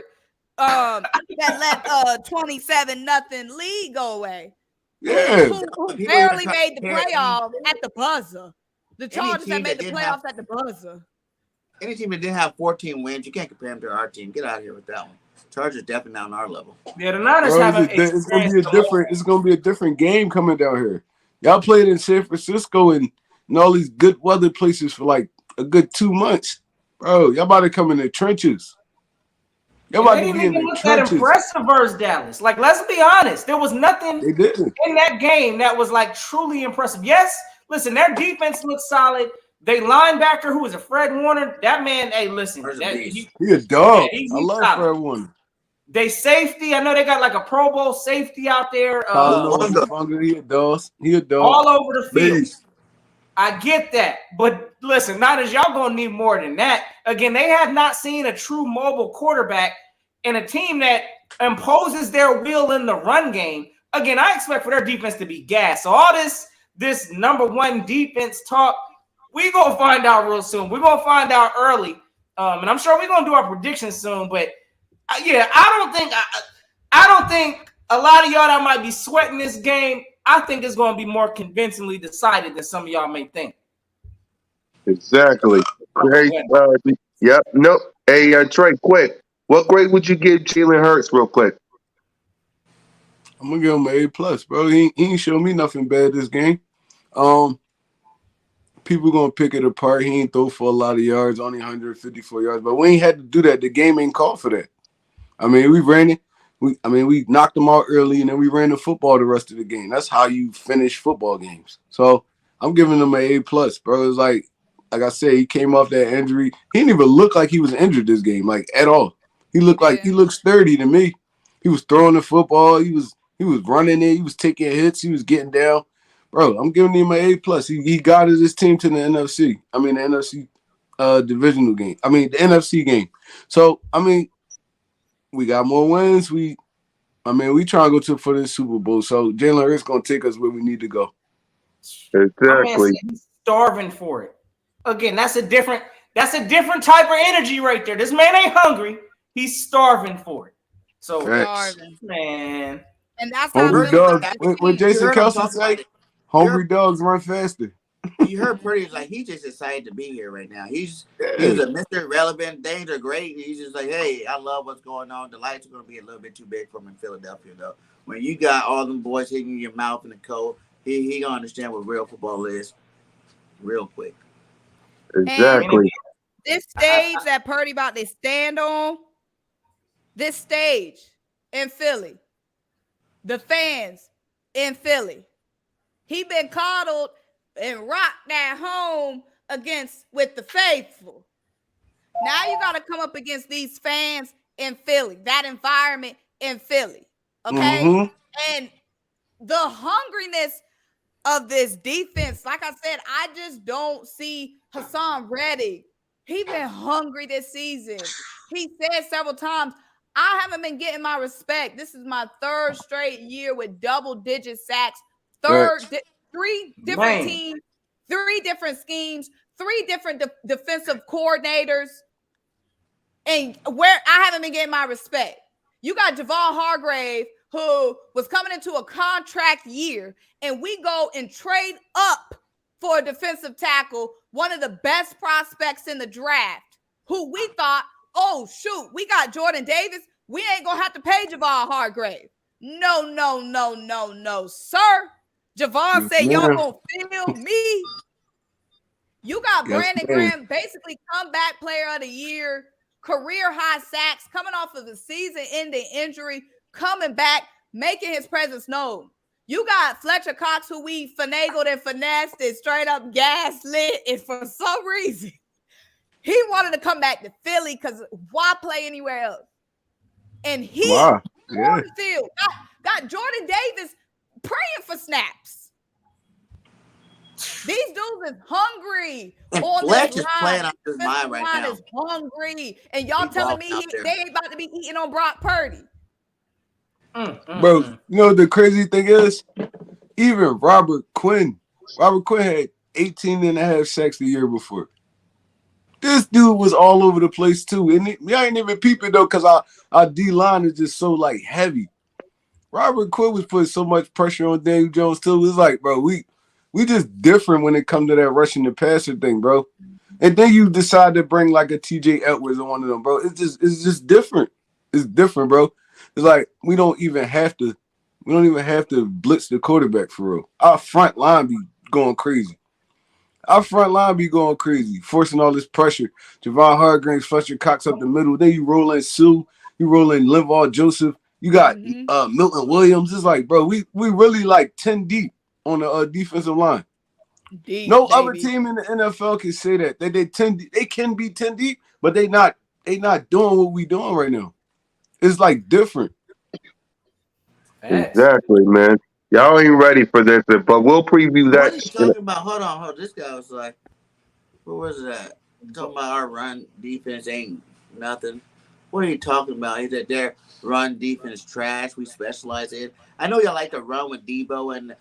Speaker 2: that let 27-0 lead go away.
Speaker 7: Yeah,
Speaker 2: Who barely made the playoffs at the buzzer. The Chargers that made the playoffs at the buzzer.
Speaker 4: Any team that didn't have 14 wins, you can't compare them to our team. Get out of here with that one. Chargers definitely not on our level.
Speaker 3: Yeah, the Niners haven't.
Speaker 7: It's gonna be a different game coming down here. Y'all played in San Francisco and all these good weather places for like a good 2 months, bro. Y'all about to come in the trenches.
Speaker 3: Y'all about to be in the trenches. That impressive versus Dallas. Like, let's be honest, there was nothing in that game that was like truly impressive. Yes, listen, their defense looks solid. They linebacker, who is a Fred Warner, that man, hey, listen.
Speaker 7: He a dog. Yeah, I love solid. Fred Warner.
Speaker 3: They safety, I know they got like a Pro Bowl safety out there.
Speaker 7: He a dog. He a dog.
Speaker 3: All over the field. I get that. But listen, Niners, y'all going to need more than that. Again, they have not seen a true mobile quarterback and a team that imposes their will in the run game. Again, I expect for their defense to be gassed. So all this number one defense talk, we're going to find out real soon. We're going to find out early. And I'm sure we're going to do our predictions soon. But, yeah, I don't think a lot of y'all that might be sweating this game, I think it's going to be more convincingly decided than some of y'all may think.
Speaker 1: Exactly. Great. Yep. Nope. Hey, Trey, quick. What grade would you give Jalen Hurts real quick?
Speaker 7: I'm going to give him an A+, bro. He ain't show me nothing bad this game. People going to pick it apart. He ain't throw for a lot of yards, only 154 yards. But we ain't had to do that. The game ain't called for that. I mean, we ran it. We knocked them out early, and then we ran the football the rest of the game. That's how you finish football games. So I'm giving him an A+, bro. It's like I said, he came off that injury. He didn't even look like he was injured this game, like at all. He looked like he looked sturdy to me. He was throwing the football. He was running it. He was taking hits. He was getting down. Bro, I'm giving him an A+. He guided his team to the NFC. I mean, the NFC divisional game. I mean, the NFC game. So, I mean, we got more wins. We trying to go for this Super Bowl. So Jalen Hurts gonna take us where we need to go.
Speaker 1: Exactly.
Speaker 3: He's starving for it. Again, that's a different type of energy right there. This man ain't hungry. He's starving for it. So man.
Speaker 2: And that's how
Speaker 7: hungry dogs. When Jason Kelce say, hungry dogs run faster.
Speaker 4: You heard pretty like he's just excited to be here right now. He's a Mr. Relevant. Things are great. He's just like, hey, I love what's going on. The lights are going to be a little bit too big for him in Philadelphia, though. When you got all them boys hitting your mouth in the cold, he gonna understand what real football is, real quick.
Speaker 1: Exactly.
Speaker 2: And this stage that Purdy about to stand on, this stage in Philly, the fans in Philly, he been coddled and rocked at home with the faithful. Now you got to come up against these fans in Philly, that environment in Philly, okay? Mm-hmm. And the hungriness of this defense, like I said, I just don't see Hassan Reddick. He been hungry this season. He said several times, I haven't been getting my respect. This is my third straight year with double-digit sacks, three different teams, 3 different schemes, 3 different defensive coordinators, and where I haven't been getting my respect. You got Javon Hargrave, who was coming into a contract year, and we go and trade up for a defensive tackle, one of the best prospects in the draft, who we thought, oh, shoot, we got Jordan Davis. We ain't going to have to pay Javon Hargrave. No, sir. Javon said, y'all going to feel me. You got Brandon Graham, basically comeback player of the year, career high sacks, coming off of the season-ending injury, coming back, making his presence known. You got Fletcher Cox, who we finagled and finessed and straight up gaslit, and for some reason, he wanted to come back to Philly because why play anywhere else? And he on the field got Jordan Davis praying for snaps. These dudes Fields is hungry
Speaker 4: And
Speaker 2: on
Speaker 4: Fletch
Speaker 2: this
Speaker 4: is playing
Speaker 2: line.
Speaker 4: out his
Speaker 2: This
Speaker 4: mind right
Speaker 2: line
Speaker 4: now.
Speaker 2: is hungry, and y'all
Speaker 4: He
Speaker 2: telling
Speaker 4: balling
Speaker 2: me
Speaker 4: out there.
Speaker 2: they ain't about to be eating on Brock Purdy.
Speaker 7: Bro, you know the crazy thing is, even Robert Quinn had 18 and a half sacks the year before. This dude was all over the place too. And y'all ain't even peeping though, because our D-line is just so like heavy. Robert Quinn was putting so much pressure on Daniel Jones too. It's like, bro, we just different when it comes to that rushing the passer thing, bro. And then you decide to bring like a TJ Edwards or one of them, bro. It's just different. It's different, bro. It's like we don't even have to blitz the quarterback for real. Our front line be going crazy. Forcing all this pressure. Javon Hargrave, Fletcher Cox up the middle. Then you roll in Sue, you roll in Linval Joseph. You got Milton Williams. It's like, bro, we really like 10 deep on the defensive line.
Speaker 2: Deep,
Speaker 7: No
Speaker 2: baby.
Speaker 7: other team in the NFL can say that. They can be 10 deep, but they not doing what we doing right now. It's like different.
Speaker 1: Exactly, man. Y'all ain't ready for this, but we'll preview
Speaker 4: What are you
Speaker 1: that.
Speaker 4: talking about? Hold on. This guy was like, what was that? Talking about our run defense ain't nothing. What are you talking about? He said their run defense trash. We specialize in. I know y'all like to run with Debo and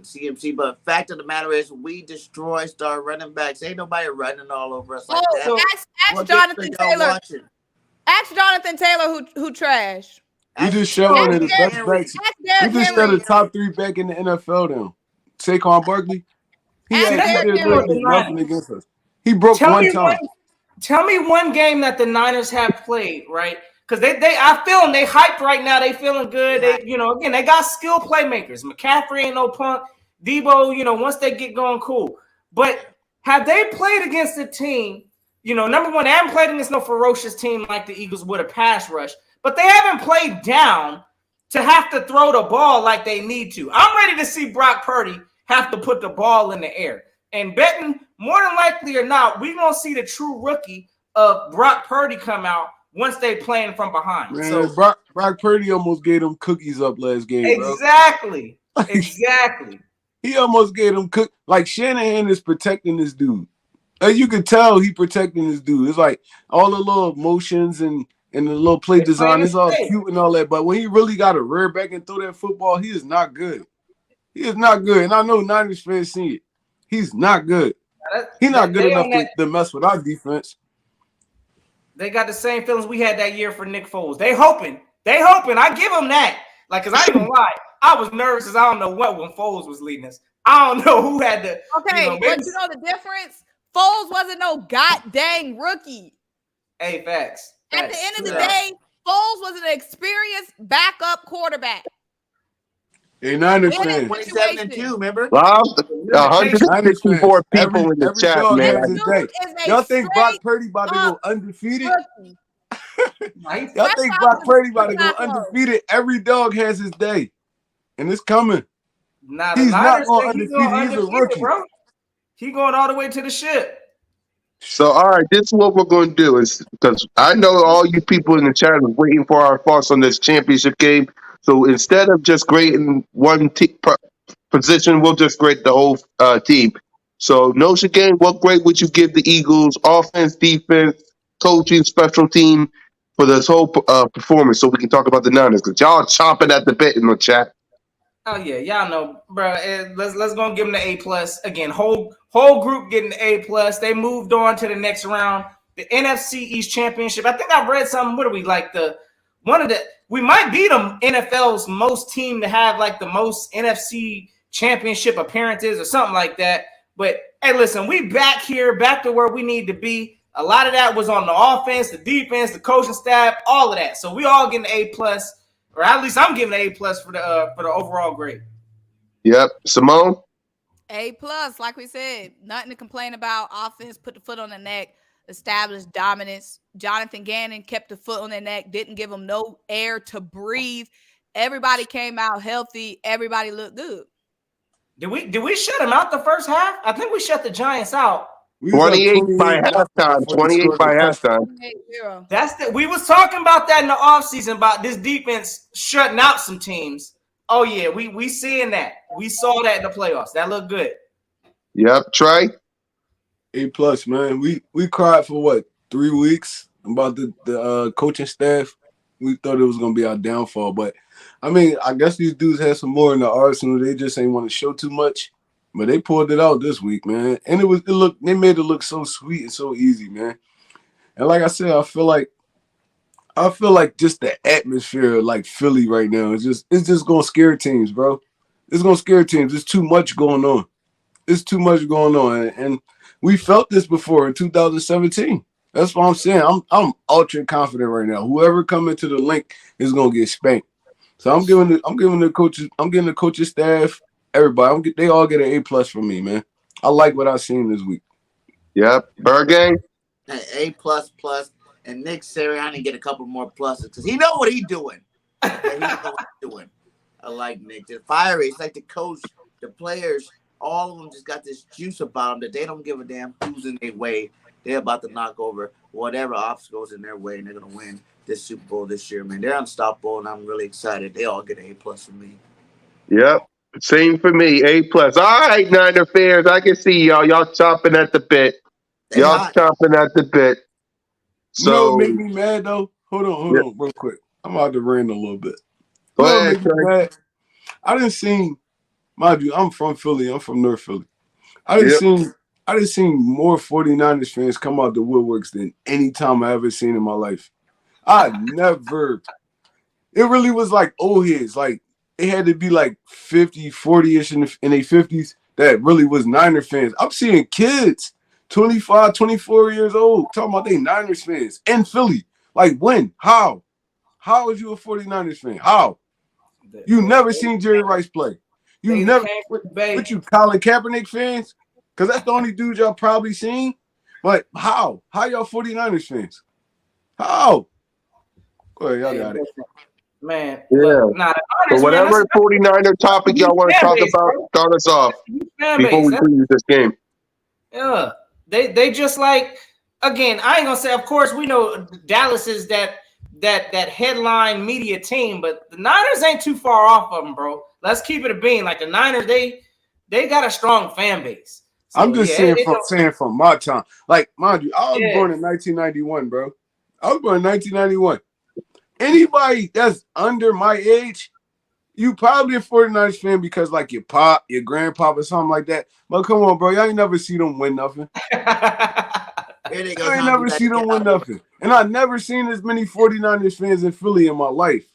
Speaker 4: CMC, but fact of the matter is we destroy star running backs. Ain't nobody running all over us like that.
Speaker 2: Ask Jonathan Taylor.
Speaker 4: Watching?
Speaker 2: Ask Jonathan Taylor who trash.
Speaker 7: We just showed one of the best
Speaker 4: Henry.
Speaker 7: backs. We just showed a top 3 back in the NFL down. Saquon Barkley. He
Speaker 2: Ask
Speaker 7: did
Speaker 2: Derrick Henry.
Speaker 7: nothing against us. He broke one time.
Speaker 3: Tell me one game that the Niners have played, right? Because I feel them. They hyped right now. They feeling good. They, again, they got skilled playmakers. McCaffrey ain't no punk. Debo, once they get going, cool. But have they played against a team? Number one, they haven't played against no ferocious team like the Eagles with a pass rush. But they haven't played down to have to throw the ball like they need to. I'm ready to see Brock Purdy have to put the ball in the air. And betting, more than likely or not, we're going to see the true rookie of Brock Purdy come out once they playing from behind.
Speaker 7: Man,
Speaker 3: So
Speaker 7: Brock Purdy almost gave them cookies up last game,
Speaker 3: exactly.
Speaker 7: bro.
Speaker 3: Exactly.
Speaker 7: He almost gave them like Shanahan is protecting this dude. And you can tell he protecting this dude. It's like all the little motions and the little play design is all cute and all that. But when he really got to rear back and throw that football, he is not good. He is not good. And I know Niners fans see it. He's not good. He's not good enough to mess with our defense.
Speaker 3: They got the same feelings we had that year for Nick Foles. They hoping. I give them that. Like, because I ain't gonna lie. I was nervous because I don't know what when Foles was leading us. I don't know who had to.
Speaker 2: Okay, but you know the difference? Foles wasn't no goddamn rookie.
Speaker 3: Hey, facts.
Speaker 2: At the end of the day, Foles was an experienced backup quarterback.
Speaker 7: Hey, Niners fans.
Speaker 4: 27-2, remember?
Speaker 1: 164 people in the chat, man.
Speaker 7: Y'all think Brock Purdy about to go undefeated? Y'all think Brock Purdy about to go undefeated? Every dog has his day. And it's coming. He's not going undefeated. He's a rookie.
Speaker 3: Bro. He going all the way to the ship.
Speaker 1: So, all right, this is what we're going to do. Is because I know all you people in the chat are waiting for our thoughts on this championship game. So instead of just grading one position, we'll just grade the whole team. So, Notion game, what grade would you give the Eagles? Offense, defense, coaching, special team for this whole performance, so we can talk about the Niners, because y'all chomping at the bit in the chat.
Speaker 3: Oh yeah, y'all know, bro. Let's go and give them the A+ again. Whole group getting the A+. They moved on to the next round, the NFC East Championship. I think I read something. What are we like we might beat them NFL's most team to have like the most NFC Championship appearances or something like that. But hey, listen, we back here, back to where we need to be. A lot of that was on the offense, the defense, the coaching staff, all of that. So we all getting the A+. Or at least I'm giving an A+ for the overall grade.
Speaker 1: Yep. Simone?
Speaker 2: A+, like we said, nothing to complain about. Offense put the foot on the neck, established dominance. Jonathan Gannon kept the foot on their neck, didn't give them no air to breathe. Everybody came out healthy. Everybody looked good.
Speaker 3: Did we shut them out the first half? I think we shut the Giants out.
Speaker 1: 28 by halftime. 28 by halftime.
Speaker 3: We was talking about that in the offseason about this defense shutting out some teams. Oh yeah, we seeing that. We saw that in the playoffs. That looked good.
Speaker 1: Yep, Trey.
Speaker 7: A+, man. We cried for what, 3 weeks about the coaching staff. We thought it was gonna be our downfall, but I mean, I guess these dudes had some more in the arsenal. They just ain't want to show too much, but they pulled it out this week, man. And they made it look so sweet and so easy, man. And like I said, I feel like just the atmosphere of like Philly right now it's just gonna scare teams, bro. It's gonna scare teams. There's too much going on. It's too much going on, and we felt this before in 2017. That's what I'm saying. I'm ultra confident right now. Whoever coming to the link is gonna get spanked. So I'm giving the coaches staff, everybody. They all get an A+ from me, man. I like what I've seen this week.
Speaker 1: Yep, Burgang.
Speaker 4: A++, and Nick Sirianni get a couple more pluses because he know what he's doing. Yeah, he know what he's doing. I like Nick. The fiery. It's like the coach, the players. All of them just got this juice about them that they don't give a damn who's in their way. They're about to knock over whatever obstacles in their way, and they're going to win this Super Bowl this year, man. They're unstoppable, and I'm really excited. They all get an A+ from me.
Speaker 1: Yep, same for me. A+. All right, Niner fans, I can see y'all. Y'all chomping at the bit.
Speaker 4: They
Speaker 1: Y'all
Speaker 4: hot.
Speaker 1: chomping at the bit.
Speaker 7: You know
Speaker 1: So
Speaker 7: what made me mad though? Hold on, real quick. I'm about to rant a little bit.
Speaker 1: go
Speaker 7: You know what
Speaker 1: ahead,
Speaker 7: made me
Speaker 1: Trey.
Speaker 7: mad? I didn't see, mind you, I'm from Philly. I'm from North Philly. I
Speaker 1: Yep.
Speaker 7: didn't see more 49ers fans come out the woodworks than any time I ever seen in my life. I never. It really was like old heads. Like it had to be like 50, 40-ish in their 50s that really was Niner fans. I'm seeing kids, 25, 24 years old, talking about they Niners fans in Philly. Like when? How? How is you a 49ers fan? How? You never seen Jerry Rice play. You never. What you Colin Kaepernick fans? Because that's the only dude y'all probably seen. But how? How y'all 49ers fans? How? Go ahead, y'all got it.
Speaker 3: Man,
Speaker 1: Yeah.
Speaker 3: look, nah,
Speaker 1: So whatever 49er topic y'all want to talk about, start us off before we preview this game.
Speaker 3: Yeah, they just like, again, I ain't gonna say, of course we know Dallas is that headline media team, but the Niners ain't too far off of them, bro. Let's keep it a bean. Like the Niners, they got a strong fan base. So,
Speaker 7: I'm just saying from my time. Like, mind you, I was born in 1991, bro. I was born in 1991. Anybody that's under my age, you probably a 49ers fan because like your pop, your grandpop or something like that. But come on, bro. Y'all ain't never see them win nothing.
Speaker 4: Here they go.
Speaker 7: I ain't never see them win nothing. And I never seen as many 49ers fans in Philly in my life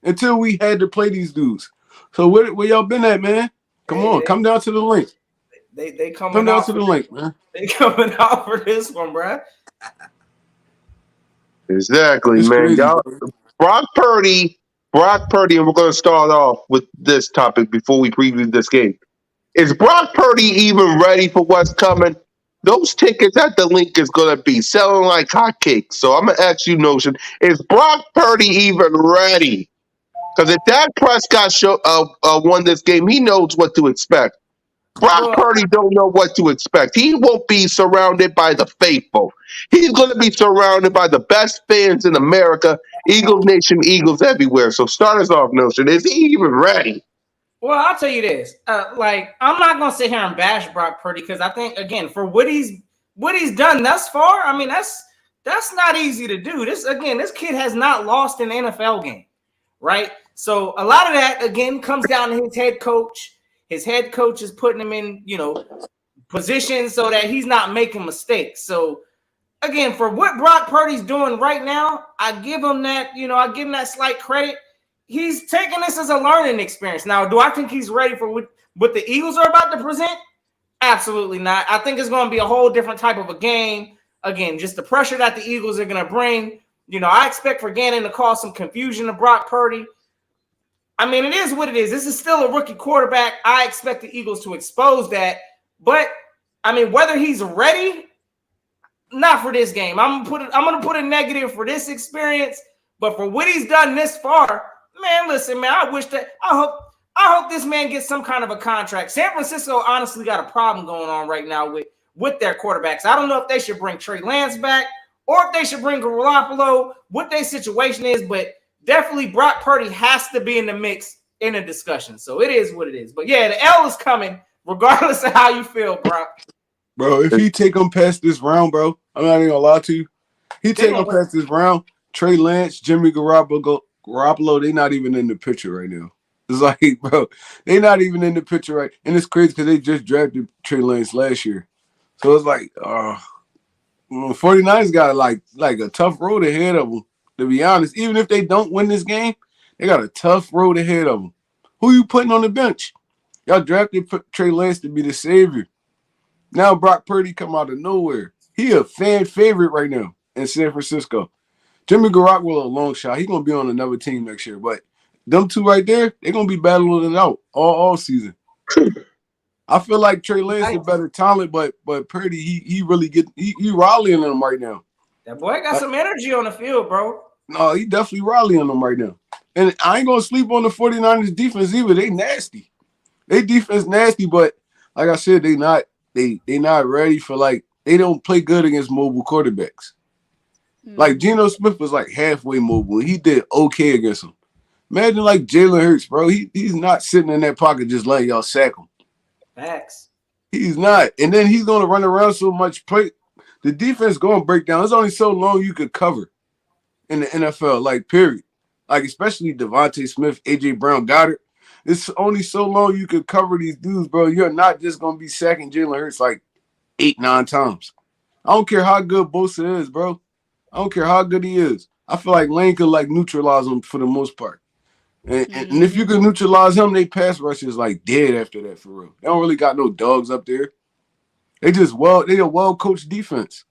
Speaker 7: until we had to play these dudes. So where y'all been at, man? Come on, come down to the link.
Speaker 3: They
Speaker 7: come down to the link, man.
Speaker 3: They coming out for this one, bro.
Speaker 1: Exactly,
Speaker 7: It's
Speaker 1: man.
Speaker 7: crazy,
Speaker 1: Y'all, Brock Purdy, and we're going to start off with this topic before we preview this game. Is Brock Purdy even ready for what's coming? Those tickets at the link is going to be selling like hotcakes. So I'm going to ask you, Notion, is Brock Purdy even ready? Because if Dak Prescott won this game, he knows what to expect. Brock Purdy don't know what to expect. He won't be surrounded by the faithful. He's going to be surrounded by the best fans in America. Eagles Nation, Eagles everywhere. So start us off, Notion. Is he even ready?
Speaker 3: Well, I'll tell you this. Like, I'm not gonna sit here and bash Brock Purdy because I think, again, for what he's done thus far, I mean, that's not easy to do. This kid has not lost an NFL game, right? So a lot of that, again, comes down to his head coach. His head coach is putting him in, positions so that he's not making mistakes. So again, for what Brock Purdy's doing right now, I give him that, I give him that slight credit. He's taking this as a learning experience. Now, do I think he's ready for what the Eagles are about to present? Absolutely not. I think it's going to be a whole different type of a game. Again, just the pressure that the Eagles are going to bring. I expect for Gannon to cause some confusion to Brock Purdy. I mean, it is what it is. This is still a rookie quarterback. I expect the Eagles to expose that. But, I mean, whether he's ready, not for this game. I'm going to put a negative for this experience. But for what he's done this far, man, listen, man, I hope this man gets some kind of a contract. San Francisco honestly got a problem going on right now with their quarterbacks. I don't know if they should bring Trey Lance back or if they should bring Garoppolo, what their situation is, but definitely Brock Purdy has to be in the mix in a discussion. So it is what it is. But yeah, the L is coming regardless of how you feel, bro.
Speaker 7: Bro, if he take them past this round, bro, I'm not even gonna lie to you. He
Speaker 3: They
Speaker 7: take them
Speaker 3: gonna win.
Speaker 7: past this round. Trey Lance, Jimmy Garoppolo, they not even in the picture right now. It's like, bro, they not even in the picture right. And it's crazy because they just drafted Trey Lance last year. So it's like, 49ers got like a tough road ahead of them, to be honest. Even if they don't win this game, they got a tough road ahead of them. Who you putting on the bench? Y'all drafted Trey Lance to be the savior. Now Brock Purdy come out of nowhere. He a fan favorite right now in San Francisco. Jimmy Garoppolo a long shot. He gonna be on another team next year. But them two right there, they gonna be battling it out all season. I feel like Trey Lance is better talent, but Purdy he really he rallying them right now.
Speaker 3: That boy got some energy on the field, bro.
Speaker 7: No, he definitely rallying them right now. And I ain't gonna sleep on the 49ers defense either. They nasty. They defense nasty, but like I said, they not ready for they don't play good against mobile quarterbacks. Like Geno Smith was like halfway mobile and he did okay against him. Imagine like Jalen Hurts, bro. He's not sitting in that pocket just letting y'all sack him.
Speaker 3: Facts.
Speaker 7: He's not. And then he's gonna run around so much play. The defense gonna break down. It's only so long you could cover in the NFL, like period. Like especially Devontae Smith, AJ Brown, Goddard. It's only so long you could cover these dudes, bro. You're not just gonna be sacking Jalen Hurts like 8-9 times. I don't care how good Bosa is, bro. I don't care how good he is. I feel like Lane could like neutralize him for the most part. And if you could neutralize him, they pass rush is like dead after that for real. They don't really got no dogs up there. They a well-coached defense.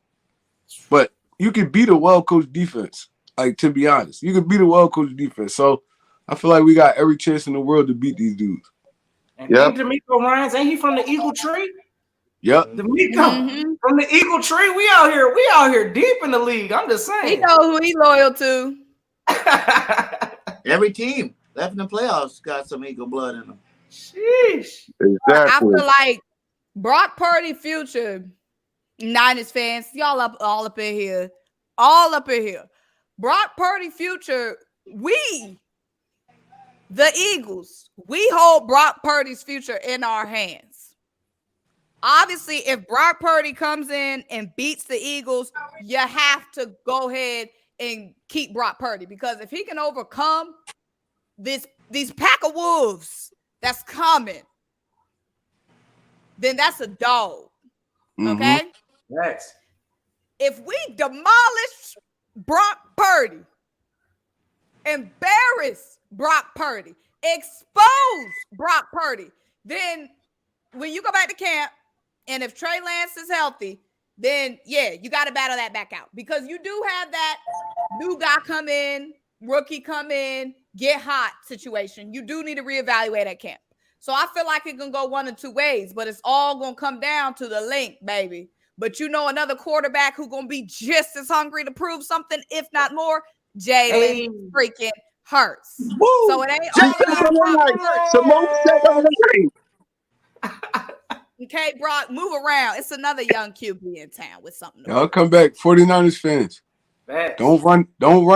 Speaker 7: But you can beat a well-coached defense. Like, to be honest. You can beat a well-coached defense. So I feel like we got every chance in the world to beat these dudes.
Speaker 3: And DeMeco Ryans, ain't he from the Eagle Tree?
Speaker 7: Yep.
Speaker 3: DeMeco from the Eagle Tree. We out here deep in the league. I'm just saying.
Speaker 2: He know who he loyal to.
Speaker 4: Every team left in the playoffs got some Eagle blood in them.
Speaker 3: Sheesh.
Speaker 1: Exactly.
Speaker 2: I feel like Brock Purdy future, Niners fans, y'all all up in here. Brock Purdy future, we, the Eagles, we hold Brock Purdy's future in our hands. Obviously, if Brock Purdy comes in and beats the Eagles, you have to go ahead and keep Brock Purdy, because if he can overcome these pack of wolves that's coming, then that's a dog. Okay?
Speaker 3: Yes.
Speaker 2: If we demolish Brock Purdy, embarrass Brock Purdy, expose Brock Purdy, then when you go back to camp, and if Trey Lance is healthy, then yeah, you got to battle that back out, because you do have that new guy come in, rookie come in, get hot situation. You do need to reevaluate at camp. So I feel like it can go one of two ways, but it's all going to come down to the link, baby. But you know another quarterback who's going to be just as hungry to prove something, if not more, Jalen freaking Hurts.
Speaker 1: Woo!
Speaker 2: So it ain't all about
Speaker 1: Simone said on the
Speaker 2: okay, Brock, move around. It's another young QB in town with something.
Speaker 7: Y'all come back, 49ers fans.
Speaker 3: Facts.
Speaker 7: Don't run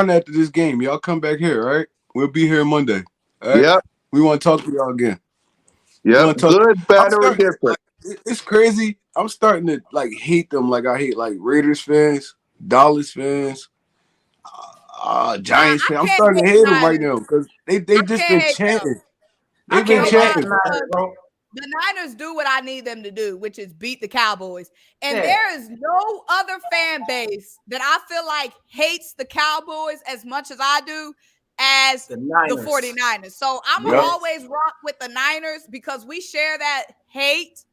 Speaker 7: after this game. Y'all come back here, all right? We'll be here Monday. All right?
Speaker 1: Yep.
Speaker 7: We want to talk to y'all again.
Speaker 1: Yep. Good, better, or different.
Speaker 7: It's crazy. I'm starting to hate them like I hate Raiders fans, Dallas fans, Giants fans. I'm starting to hate them right now because they just been chanting. They've been chanting.
Speaker 2: The Niners do what I need them to do, which is beat the Cowboys. And there is no other fan base that I feel like hates the Cowboys as much as I do as the 49ers. So I'm going to always rock with the Niners because we share that hate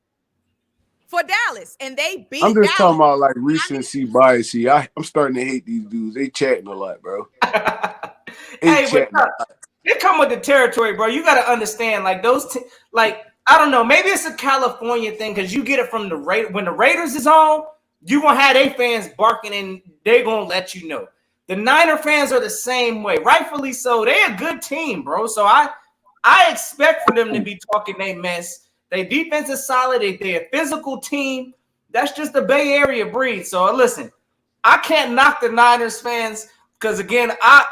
Speaker 2: for Dallas. And they beat
Speaker 7: I'm just
Speaker 2: Dallas.
Speaker 7: talking about recency bias. See, I'm starting to hate these dudes. They chatting a lot, bro.
Speaker 3: They come with the territory, bro. You got to understand, I don't know. Maybe it's a California thing because you get it from the when the Raiders is on, you gonna have their fans barking and they gonna let you know. The Niner fans are the same way, rightfully so. They a good team, bro. So I expect for them to be talking they mess. Their defense is solid. They're a physical team. That's just the Bay Area breed. So listen, I can't knock the Niners fans because again, I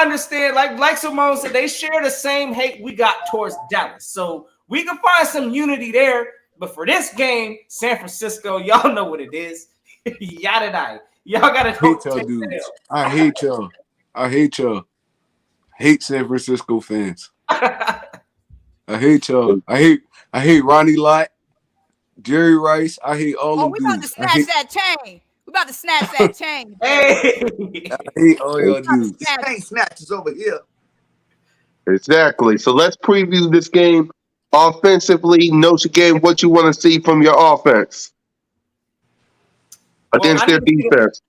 Speaker 3: understand, like Simone said, they share the same hate we got towards Dallas. So we can find some unity there. But for this game, San Francisco, y'all know what it is. Yada die. Y'all gotta
Speaker 7: hate y'all dudes. I hate y'all. I hate y'all. Hate San Francisco fans. I hate y'all. I hate Ronnie Lott, Jerry Rice. I hate all them
Speaker 2: we about to
Speaker 7: dudes.
Speaker 2: snatch that chain. We about to snatch that chain.
Speaker 3: Hey.
Speaker 7: I hate all y'all dudes.
Speaker 4: Chain snatches over here.
Speaker 1: Exactly. So let's preview this game offensively. Notre Dame, what you want to see from your offense against their defense.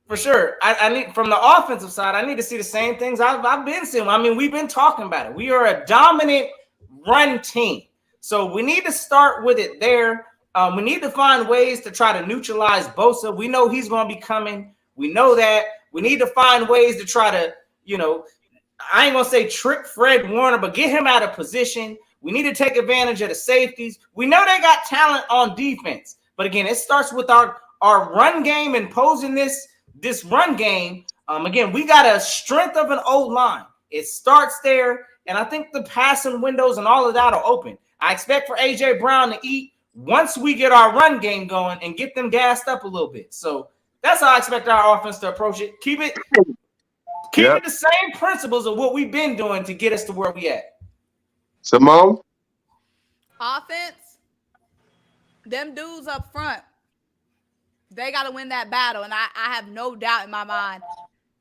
Speaker 3: For sure. I need, from the offensive side, I need to see the same things I've been seeing. I mean, we've been talking about it. We are a dominant run team. So we need to start with it there. We need to find ways to try to neutralize B.O.B.S. We know he's going to be coming. We know that. We need to find ways to try to, I ain't going to say trick Fred Warner, but get him out of position. We need to take advantage of the safeties. We know they got talent on defense. But again, it starts with our run game and posing this run game. Again, we got a strength of an O-line. It starts there, and I think the passing windows and all of that are open. I expect for A.J. Brown to eat once we get our run game going and get them gassed up a little bit. So that's how I expect our offense to approach it. Keep it the same principles of what we've been doing to get us to where we at.
Speaker 1: Simone?
Speaker 2: Offense, them dudes up front, they got to win that battle. And I have no doubt in my mind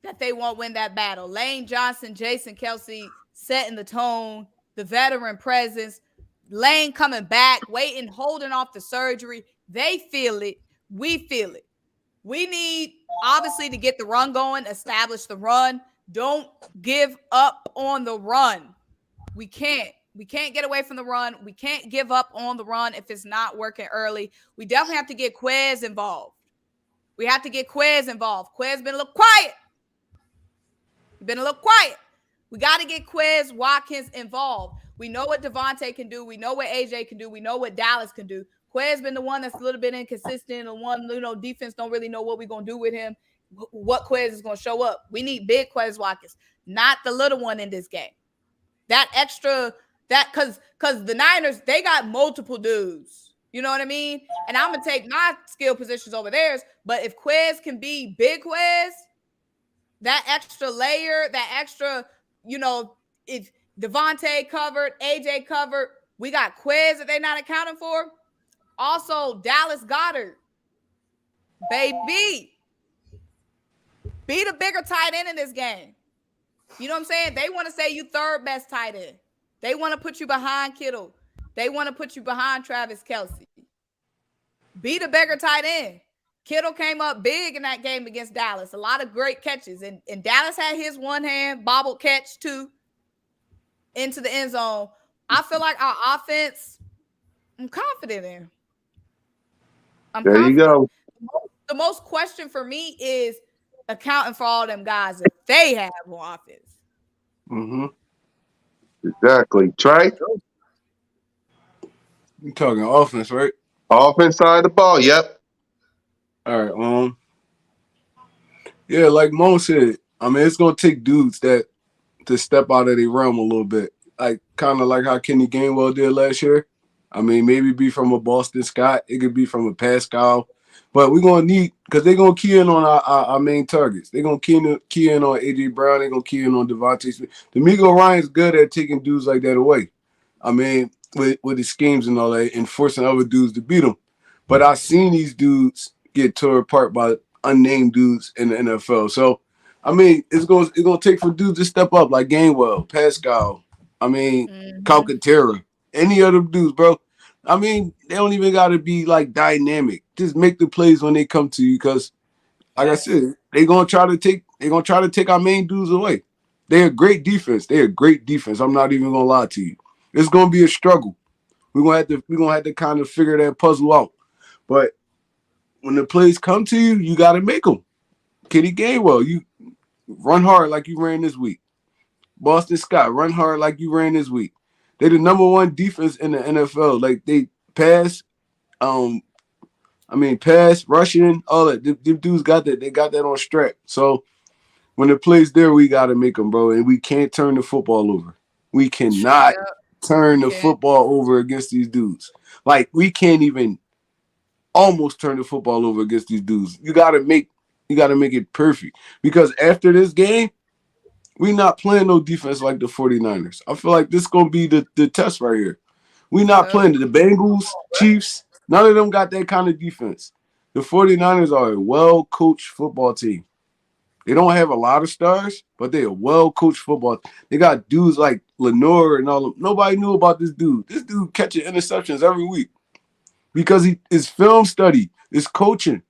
Speaker 2: that they won't win that battle. Lane Johnson, Jason Kelce setting the tone, the veteran presence, Lane coming back, waiting, holding off the surgery. They feel it. We feel it. We need, obviously, to get the run going, establish the run. Don't give up on the run. We can't. We can't get away from the run. We can't give up on the run if it's not working early. We definitely have to get Quez involved. We have to get Quez involved. Quez been a little quiet. We got to get Quez Watkins involved. We know what Devontae can do. We know what AJ can do. We know what Dallas can do. Quez been the one that's a little bit inconsistent. The one, defense don't really know what we're going to do with him, what Quez is going to show up. We need big Quez Watkins, not the little one in this game. That extra, because the Niners, they got multiple dudes. You know what I mean? And I'm going to take my skill positions over theirs. But if Quez can be big Quez, that extra layer, that extra, if Devontae covered, AJ covered, we got Quez that they're not accounting for. Also, Dallas Goedert, baby, be the bigger tight end in this game. You know what I'm saying? They want to say you third best tight end. They want to put you behind Kittle. They want to put you behind Travis Kelce. Be the bigger tight end. Kittle came up big in that game against Dallas. A lot of great catches. And Dallas had his one hand bobbled catch too into the end zone. I feel like our offense, I'm confident in.
Speaker 1: There you go.
Speaker 2: The most question for me is accounting for all them guys that they have on offense.
Speaker 1: Mm-hmm. Exactly. Trey?
Speaker 7: You talking offense, right?
Speaker 1: Offense side of the ball, yep.
Speaker 7: All right. Yeah, like Mo said, I mean, it's gonna take dudes to step out of their realm a little bit. Like kind of like how Kenny Gainwell did last year. I mean, maybe be from a Boston Scott, it could be from a Pascal. But we're gonna need, because they're gonna key in on our main targets. They're gonna key in on AJ Brown, they're gonna key in on Devontae Smith. D'Amico Ryan's good at taking dudes like that away. I mean, with his schemes and all that, and forcing other dudes to beat them. But I've seen these dudes get torn apart by unnamed dudes in the NFL. So, I mean, it's gonna take for dudes to step up, like Gainwell, Pascal. I mean, Calcaterra, any other dudes, bro. I mean, they don't even got to be like dynamic. Just make the plays when they come to you, because, like I said, they're gonna try to take our main dudes away. They're a great defense. I'm not even gonna lie to you. It's gonna be a struggle. We're gonna have to kind of figure that puzzle out. But when the plays come to you, you got to make them. Kenny Gainwell, you run hard like you ran this week. Boston Scott, run hard like you ran this week. They're the number one defense in the NFL. Like, they pass, pass, rushing, all that. Them dudes got that. They got that on strap. So when the play's there, we got to make them, bro. And we can't turn the football over. We cannot turn the football over against these dudes. Like, we can't even almost turn the football over against these dudes. You gotta make it perfect. Because after this game, we not playing no defense like the 49ers. I feel like this gonna be the test right here. We not playing the Bengals, Chiefs. None of them got that kind of defense. The 49ers are a well-coached football team. They don't have a lot of stars, but they're a well-coached football. They got dudes like Lenore and all of them. Nobody knew about this dude. This dude catching interceptions every week because he is film study, is coaching.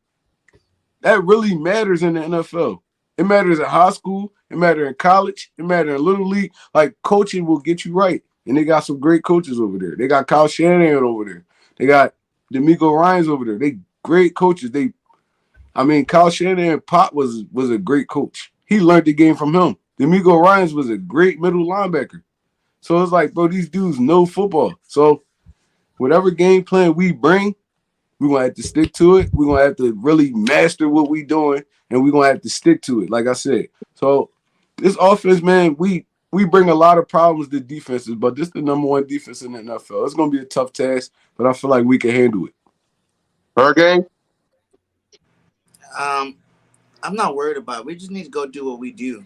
Speaker 7: That really matters in the NFL. It matters in high school. It matters in college. It matters in little league. Like, coaching will get you right. And they got some great coaches over there. They got Kyle Shanahan over there. They got D'Amico Ryans over there. They great coaches. Kyle Shanahan Pop was a great coach. He learned the game from him. D'Amico Ryans was a great middle linebacker. So it's like, bro, these dudes know football. So whatever game plan we bring, we're going to have to stick to it. We're going to have to really master what we're doing, and we're going to have to stick to it, like I said. So this offense, man, we bring a lot of problems to defenses, but this is the number one defense in the NFL. It's going to be a tough task, but I feel like we can handle it.
Speaker 1: Hurricane?
Speaker 4: I'm not worried about it. We just need to go do what we do.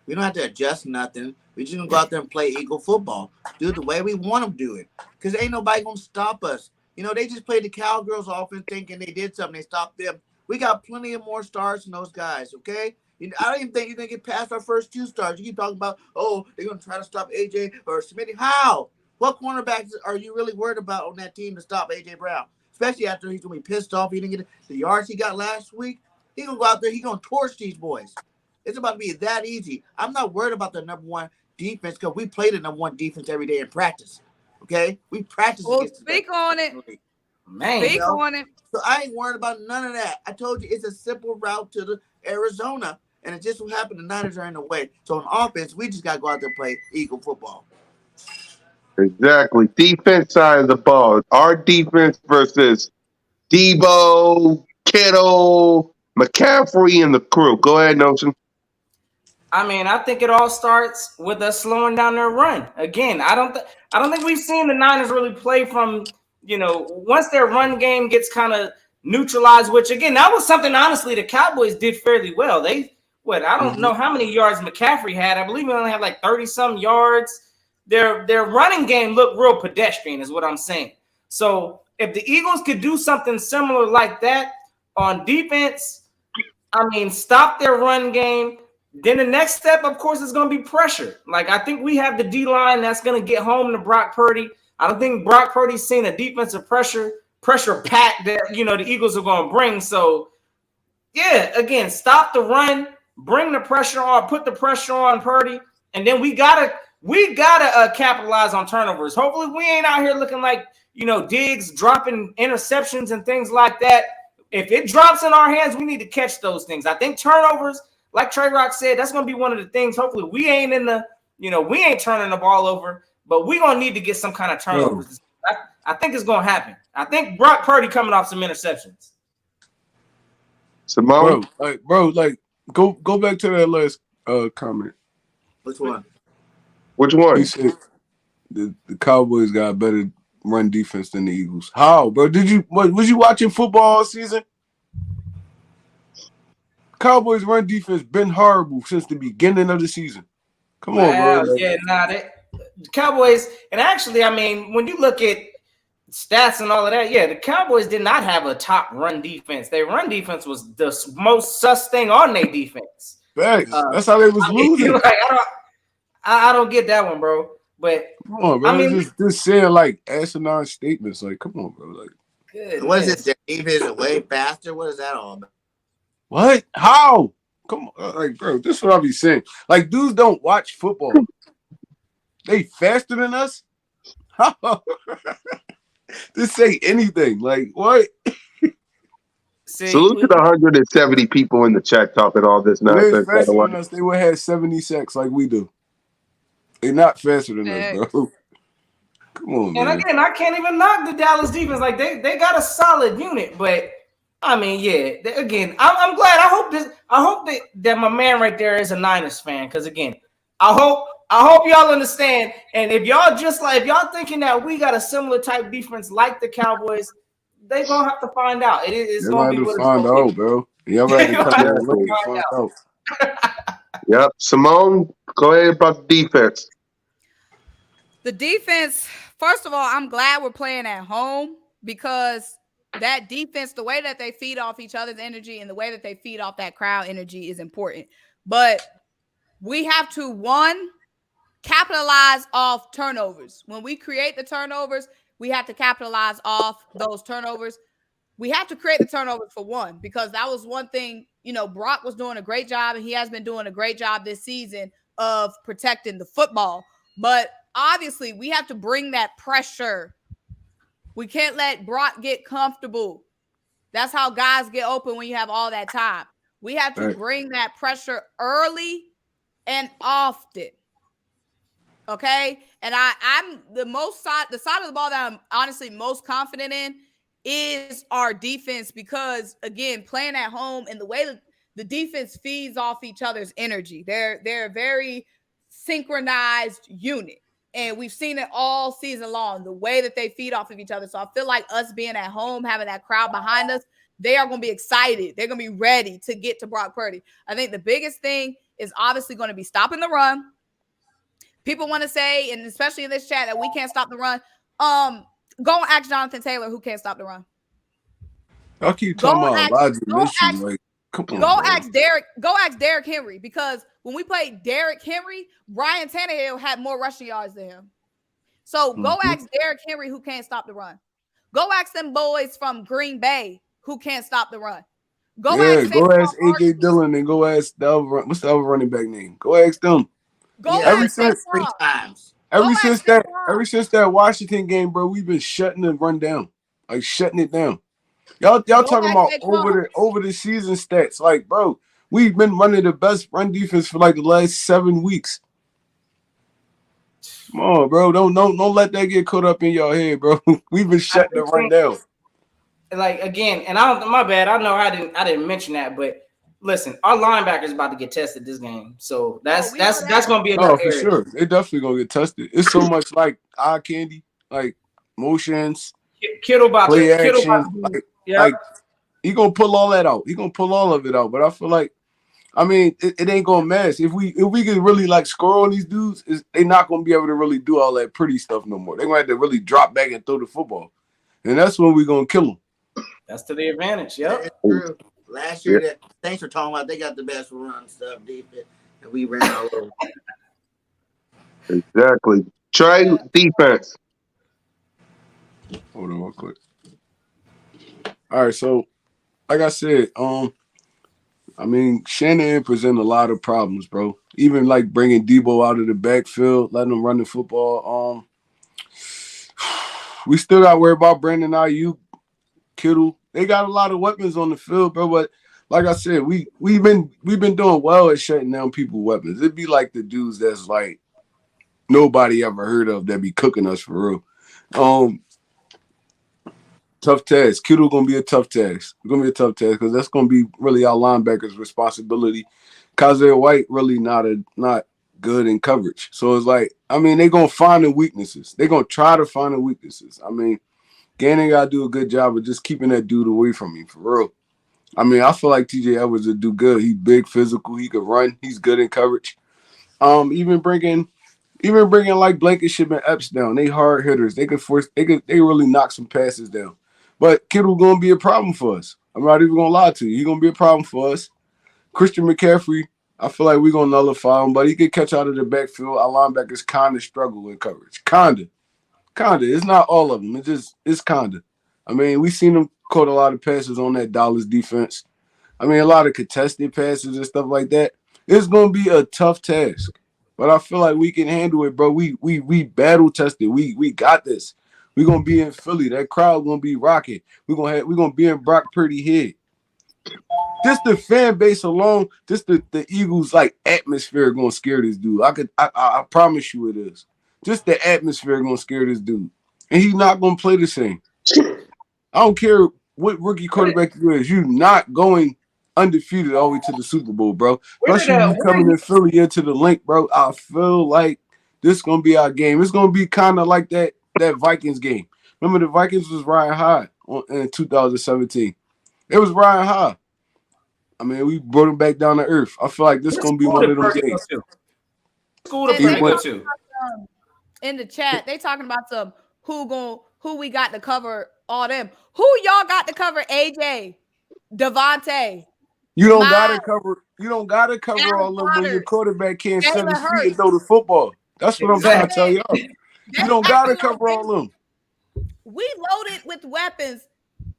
Speaker 4: We don't have to adjust nothing. We just gonna go out there and play Eagle football. Do it the way we want them to do it. Because ain't nobody gonna stop us. You know, they just played the Cowgirls offense thinking they did something. They stopped them. We got plenty of more stars than those guys, okay? I don't even think you're going to get past our first 2 stars. You keep talking about, they're going to try to stop A.J. or Smitty. How? What cornerbacks are you really worried about on that team to stop A.J. Brown? Especially after he's going to be pissed off. He didn't get the yards he got last week. He's going to go out there. He's going to torch these boys. It's about to be that easy. I'm not worried about the number one defense because we play the number one defense every day in practice, okay? We practice against
Speaker 2: speak on it.
Speaker 3: Man,
Speaker 2: speak on it.
Speaker 4: So I ain't worried about none of that. I told you it's a simple route to the Arizona, and it just will happen. The Niners are in the way. So on offense, we just got to go out there and play Eagle football.
Speaker 1: Exactly. Defense side of the ball. Our defense versus Debo, Kittle, McCaffrey, and the crew. Go ahead, Notion.
Speaker 3: I think it all starts with us slowing down their run. Again, I don't think we've seen the Niners really play from, once their run game gets kind of neutralized, which again, that was something honestly the Cowboys did fairly well. I don't know how many yards McCaffrey had. I believe he only had like 30-some yards. Their running game looked real pedestrian, is what I'm saying. So if the Eagles could do something similar like that on defense, stop their run game. Then the next step, of course, is going to be pressure. Like, I think we have the D-line that's going to get home to Brock Purdy. I don't think Brock Purdy's seen a defensive pressure pack that, the Eagles are going to bring. So, yeah, again, stop the run, bring the pressure on, put the pressure on Purdy, and then we gotta capitalize on turnovers. Hopefully we ain't out here looking like, Diggs dropping interceptions and things like that. If it drops in our hands, we need to catch those things. I think turnovers, like Trey Rock said, that's going to be one of the things. Hopefully we ain't we ain't turning the ball over, but we're going to need to get some kind of turnovers. I think it's going to happen. I think Brock Purdy coming off some interceptions.
Speaker 1: Simone?
Speaker 7: Bro, go back to that last comment.
Speaker 4: Which one?
Speaker 1: Which one?
Speaker 7: He said the Cowboys got a better run defense than the Eagles. How, bro? Was you watching football all season? Cowboys run defense been horrible since the beginning of the season. Come on, bro.
Speaker 3: Yeah, the Cowboys, and actually, when you look at stats and all of that, the Cowboys did not have a top run defense. Their run defense was the most sus thing on their defense.
Speaker 7: Facts. That's how they was losing.
Speaker 3: I don't get that one, bro. But
Speaker 7: come on, bro. Just saying like asinine statements. Like, come on, bro. Like,
Speaker 4: what is it? Dave is way faster. What is that all about?
Speaker 7: What? How? Come on, like, bro. This is what I be saying. Like, dudes don't watch football. They faster than us. How? Just say anything. Like, what?
Speaker 1: Salute to the 170 people in the chat talking all this nonsense.
Speaker 7: They're faster than us. They would have 70 sacks like we do. They're not faster than us, bro. Come on, man.
Speaker 3: And again, I can't even knock the Dallas defense. Like, they got a solid unit, but again, I'm glad. I hope that my man right there is a Niners fan, because again, I hope I hope y'all understand. And if y'all thinking that we got a similar type defense like the Cowboys, they gonna have to find out. It's
Speaker 7: You're
Speaker 3: gonna
Speaker 7: gonna
Speaker 3: be
Speaker 7: have to
Speaker 3: what it's
Speaker 7: find
Speaker 3: gonna be.
Speaker 7: out, bro. Y'all gonna have to come here and look and find out.
Speaker 1: Yep. Simone, go ahead about the defense.
Speaker 2: The defense, first of all, I'm glad we're playing at home because that defense, the way that they feed off each other's energy and the way that they feed off that crowd energy is important. But we have to, one, capitalize off turnovers. When we create the turnovers, we have to capitalize off those turnovers. We have to create the turnovers for one, because that was one thing, Brock was doing a great job and he has been doing a great job this season of protecting the football. But obviously, we have to bring that pressure. We can't let Brock get comfortable. That's how guys get open when you have all that time. We have to bring that pressure early and often. Okay? And I'm the side of the ball that I'm honestly most confident in is our defense, because again, playing at home and the way that the defense feeds off each other's energy. They're a very synchronized unit. And we've seen it all season long, the way that they feed off of each other. So I feel like us being at home, having that crowd behind us, they are going to be excited. They're going to be ready to get to Brock Purdy. I think the biggest thing is obviously going to be stopping the run. People want to say, and especially in this chat, that we can't stop the run. Go and ask Jonathan Taylor who can't stop the run.
Speaker 7: Y'all keep talking about Elijah Mitchell. Like, come on,
Speaker 2: go ask Derrick Henry, because when we played Derrick Henry, Ryan Tannehill had more rushing yards than him. So go ask Derrick Henry who can't stop the run. Go ask them boys from Green Bay who can't stop the run.
Speaker 7: Go ask AJ Dillon and go ask what's the other running back name? Go ask them.
Speaker 4: Ever since
Speaker 7: that Washington game, bro, we've been shutting the run down, like shutting it down. Y'all talking about over the season stats, like, bro, we've been running the best run defense for like the last 7 weeks. Come on, bro, don't let that get caught up in your head, bro. We've been shutting the run down.
Speaker 3: Like, again, and my bad. I know I didn't mention that, but listen, our linebackers about to get tested this game, so that's gonna be another area.
Speaker 7: Sure. They definitely gonna get tested. It's so much like eye candy, like motions,
Speaker 3: Kittle about
Speaker 7: play
Speaker 3: to,
Speaker 7: action. Like he gonna pull all that out. He gonna pull all of it out. But I feel like, I mean, it ain't gonna matter if we can really like score on these dudes. They not gonna be able to really do all that pretty stuff no more. They're gonna have to really drop back and throw the football, and that's when we gonna kill them.
Speaker 3: That's to the advantage. Yep.
Speaker 4: It's true. Last year, that thanks for talking about, they got the best run stuff, defense, and we ran all over.
Speaker 1: Exactly. Trey, defense.
Speaker 7: Hold on real quick. All right, so like I said, I mean, Shanahan present a lot of problems, bro. Even like bringing Debo out of the backfield, letting him run the football. We still got to worry about Brandon Ayuk, Kittle. They got a lot of weapons on the field, bro. But like I said, we've been doing well at shutting down people's weapons. It'd be like the dudes that's like nobody ever heard of that be cooking us for real. Tough task. Kittle gonna be a tough task. It's gonna be a tough task because that's gonna be really our linebackers' responsibility. Kaiser White really not good in coverage. So it's like, I mean, they're gonna find the weaknesses. They're gonna try to find the weaknesses. I mean, Gannon gotta do a good job of just keeping that dude away from me, for real. I mean, I feel like TJ Edwards would do good. He's big, physical. He could run. He's good in coverage. Even bringing like Blankenship and Epps down. They hard hitters. They really knock some passes down. But Kittle gonna be a problem for us. I'm not even gonna lie to you. He's gonna be a problem for us. Christian McCaffrey, I feel like we're gonna nullify him, but he could catch out of the backfield. Our linebackers kind of struggle in coverage. Kinda. It's not all of them. It's kinda. I mean, we seen them caught a lot of passes on that Dallas defense. I mean, a lot of contested passes and stuff like that. It's gonna be a tough task, but I feel like we can handle it, bro. We battle tested. We got this. We're gonna be in Philly. That crowd gonna be rocking. We're gonna be in Brock Purdy head. Just the fan base alone, just the Eagles like atmosphere gonna scare this dude. I promise you it is. Just the atmosphere gonna scare this dude, and he's not gonna play the same. I don't care what rookie quarterback you is. You're not going undefeated all the way to the Super Bowl, bro.
Speaker 3: Where
Speaker 7: Especially
Speaker 3: did
Speaker 7: you coming in Philly into the link, bro. I feel like this is gonna be our game. It's gonna be kind of like that Vikings game. Remember the Vikings was riding high in 2017. It was riding high. I mean, we brought them back down to earth. I feel like this is gonna be one of them games.
Speaker 3: School to Purdy go to?
Speaker 2: In the chat, they talking about some who we got to cover all them. Who y'all got to cover? AJ, Devontae.
Speaker 7: You don't gotta cover. You don't gotta cover
Speaker 2: Aaron
Speaker 7: all them when your
Speaker 2: Rodgers,
Speaker 7: quarterback can't set
Speaker 2: Jalen
Speaker 7: his feet
Speaker 2: Hurts.
Speaker 7: and throw the football. That's what I'm trying to tell y'all. You don't gotta
Speaker 2: acting like
Speaker 7: cover all them.
Speaker 2: We loaded with weapons.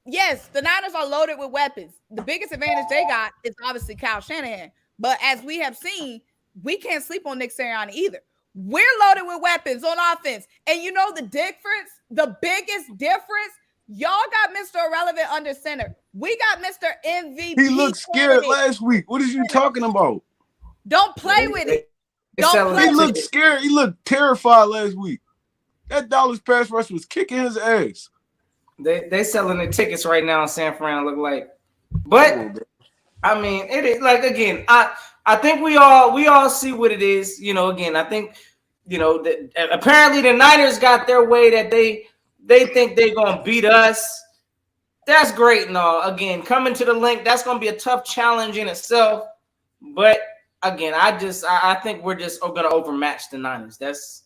Speaker 2: Yes, the Niners are loaded with weapons. The biggest advantage they got is obviously Kyle Shanahan. But as we have seen, we can't sleep on Nick Sirianni either. We're loaded with weapons on offense. And you know the difference, the biggest difference, y'all got Mr. Irrelevant under center. We got Mr. MVP.
Speaker 7: He looked scared last week. What is you talking about?
Speaker 2: Don't play with it. Don't play
Speaker 7: He
Speaker 2: with
Speaker 7: looked
Speaker 2: it.
Speaker 7: scared. He looked terrified last week. That Dallas pass rush was kicking his ass.
Speaker 3: They selling the tickets right now in San Fran, look like. But I mean, it is like, again, I think we all see what it is. You know, again, I think, you know, that apparently the Niners got their way that they think they're gonna beat us. That's great and all. Again, coming to the link, that's gonna be a tough challenge in itself. But again, I think we're just gonna overmatch the Niners. It's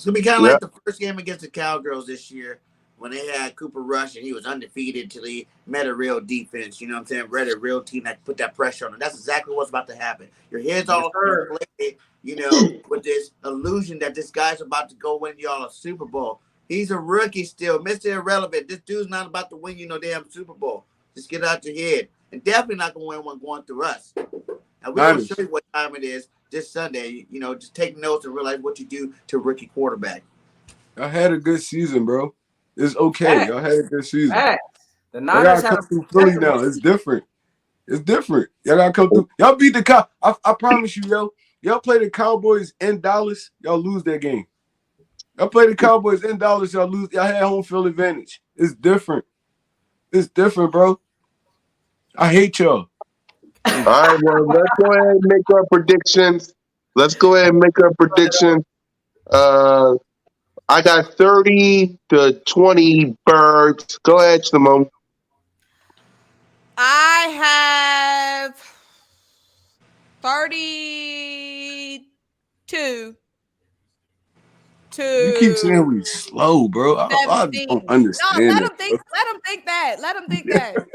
Speaker 4: gonna be kind of like the first game against the Cowgirls this year, when they had Cooper Rush and he was undefeated till he met a real defense, you know what I'm saying? Read a real team that put that pressure on him. That's exactly what's about to happen. Your head's all inflated, you know, with this illusion that this guy's about to go win y'all a Super Bowl. He's a rookie still, Mr. Irrelevant. This dude's not about to win you no damn Super Bowl. Just get out your head. And definitely not going to win one going through us. And we're going to show you what time it is this Sunday. You know, just take notes and realize what you do to a rookie quarterback.
Speaker 7: I had a good season, bro. It's okay. Y'all had a good season.
Speaker 3: The Niners
Speaker 7: gotta come through Philly now. It's different. It's different. Y'all gotta come through. Y'all beat the Cow. I promise you, yo. Y'all play the Cowboys in Dallas. Y'all lose that game. Y'all play the Cowboys in Dallas. Y'all lose. Y'all had home field advantage. It's different. It's different, bro. I hate y'all.
Speaker 1: All right, well, let's go ahead and make our predictions. I got 30-20 Birds. Go ahead, Simone.
Speaker 2: I have 32 to.
Speaker 7: You keep saying we slow, bro. I don't understand.
Speaker 2: No, let them think that.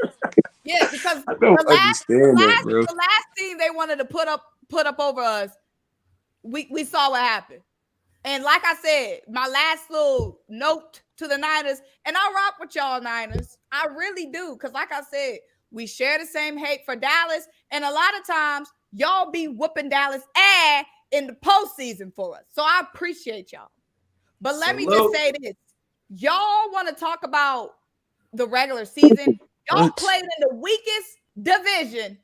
Speaker 2: Yeah, because
Speaker 7: I don't understand that, bro.
Speaker 2: The last team they wanted to put up over us, we saw what happened. And like I said, my last little note to the Niners, and I rock with y'all Niners. I really do. Because like I said, we share the same hate for Dallas. And a lot of times, y'all be whooping Dallas ass in the postseason for us. So I appreciate y'all. But let me just say this. Y'all want to talk about the regular season. Y'all played in the weakest division.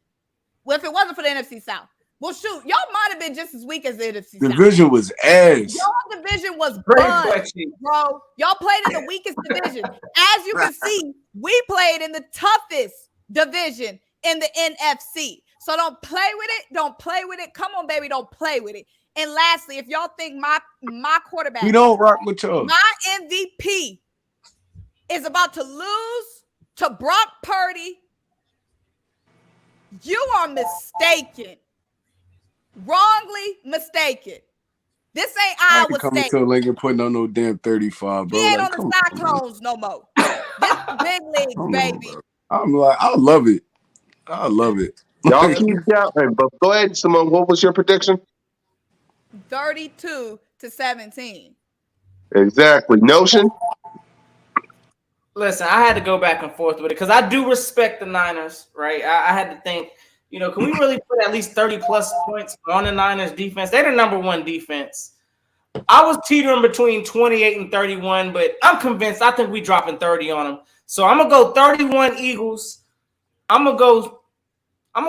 Speaker 2: Well, if it wasn't for the NFC South. Well, shoot, y'all might have been just as weak as the NFC South.
Speaker 7: Division was ass.
Speaker 2: Y'all division was bad, bro. Y'all played in the weakest division. As you can see, we played in the toughest division in the NFC. So don't play with it. Don't play with it. Come on, baby. Don't play with it. And lastly, if y'all think my quarterback,
Speaker 7: we don't rock with y'all.
Speaker 2: My MVP is about to lose to Brock Purdy, you are mistaken. Wrongly mistaken. This ain't Iowa State.
Speaker 7: Coming to Lincoln putting on no damn 35, bro.
Speaker 2: He ain't on the Cyclones no more. This big leagues, baby.
Speaker 7: I'm like, I love it. I love it.
Speaker 1: Y'all keep counting, but go ahead, Simone. What was your prediction?
Speaker 2: 32-17.
Speaker 1: Exactly. Notion?
Speaker 3: Listen, I had to go back and forth with it because I do respect the Niners, right? I had to think, you know, can we really put at least 30-plus points on the Niners defense? They're the number one defense. I was teetering between 28 and 31, but I'm convinced. I think we dropping 30 on them. So I'm going to go 31 Eagles. I'm going to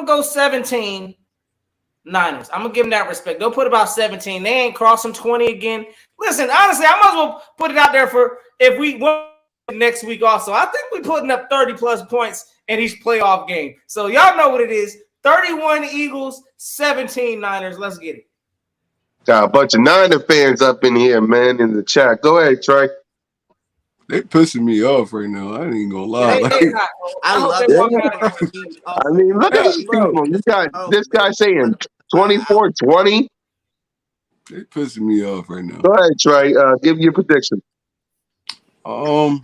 Speaker 3: go 17 Niners. I'm going to give them that respect. They'll put about 17. They ain't crossing 20 again. Listen, honestly, I might as well put it out there for if we win next week also. I think we're putting up 30-plus points in each playoff game. So y'all know what it is. 31 Eagles, 17 Niners. Let's get it.
Speaker 1: Got a bunch of Niner fans up in here, man, in the chat. Go ahead, Trey.
Speaker 7: They pissing me off right now. I ain't even gonna lie.
Speaker 4: I
Speaker 3: hope
Speaker 4: love
Speaker 3: they
Speaker 4: it.
Speaker 3: walk out of
Speaker 1: I mean, look at these people. You got this guy saying 24-20.
Speaker 7: They pissing me off right now.
Speaker 1: Go ahead, Trey. Give your prediction.
Speaker 7: I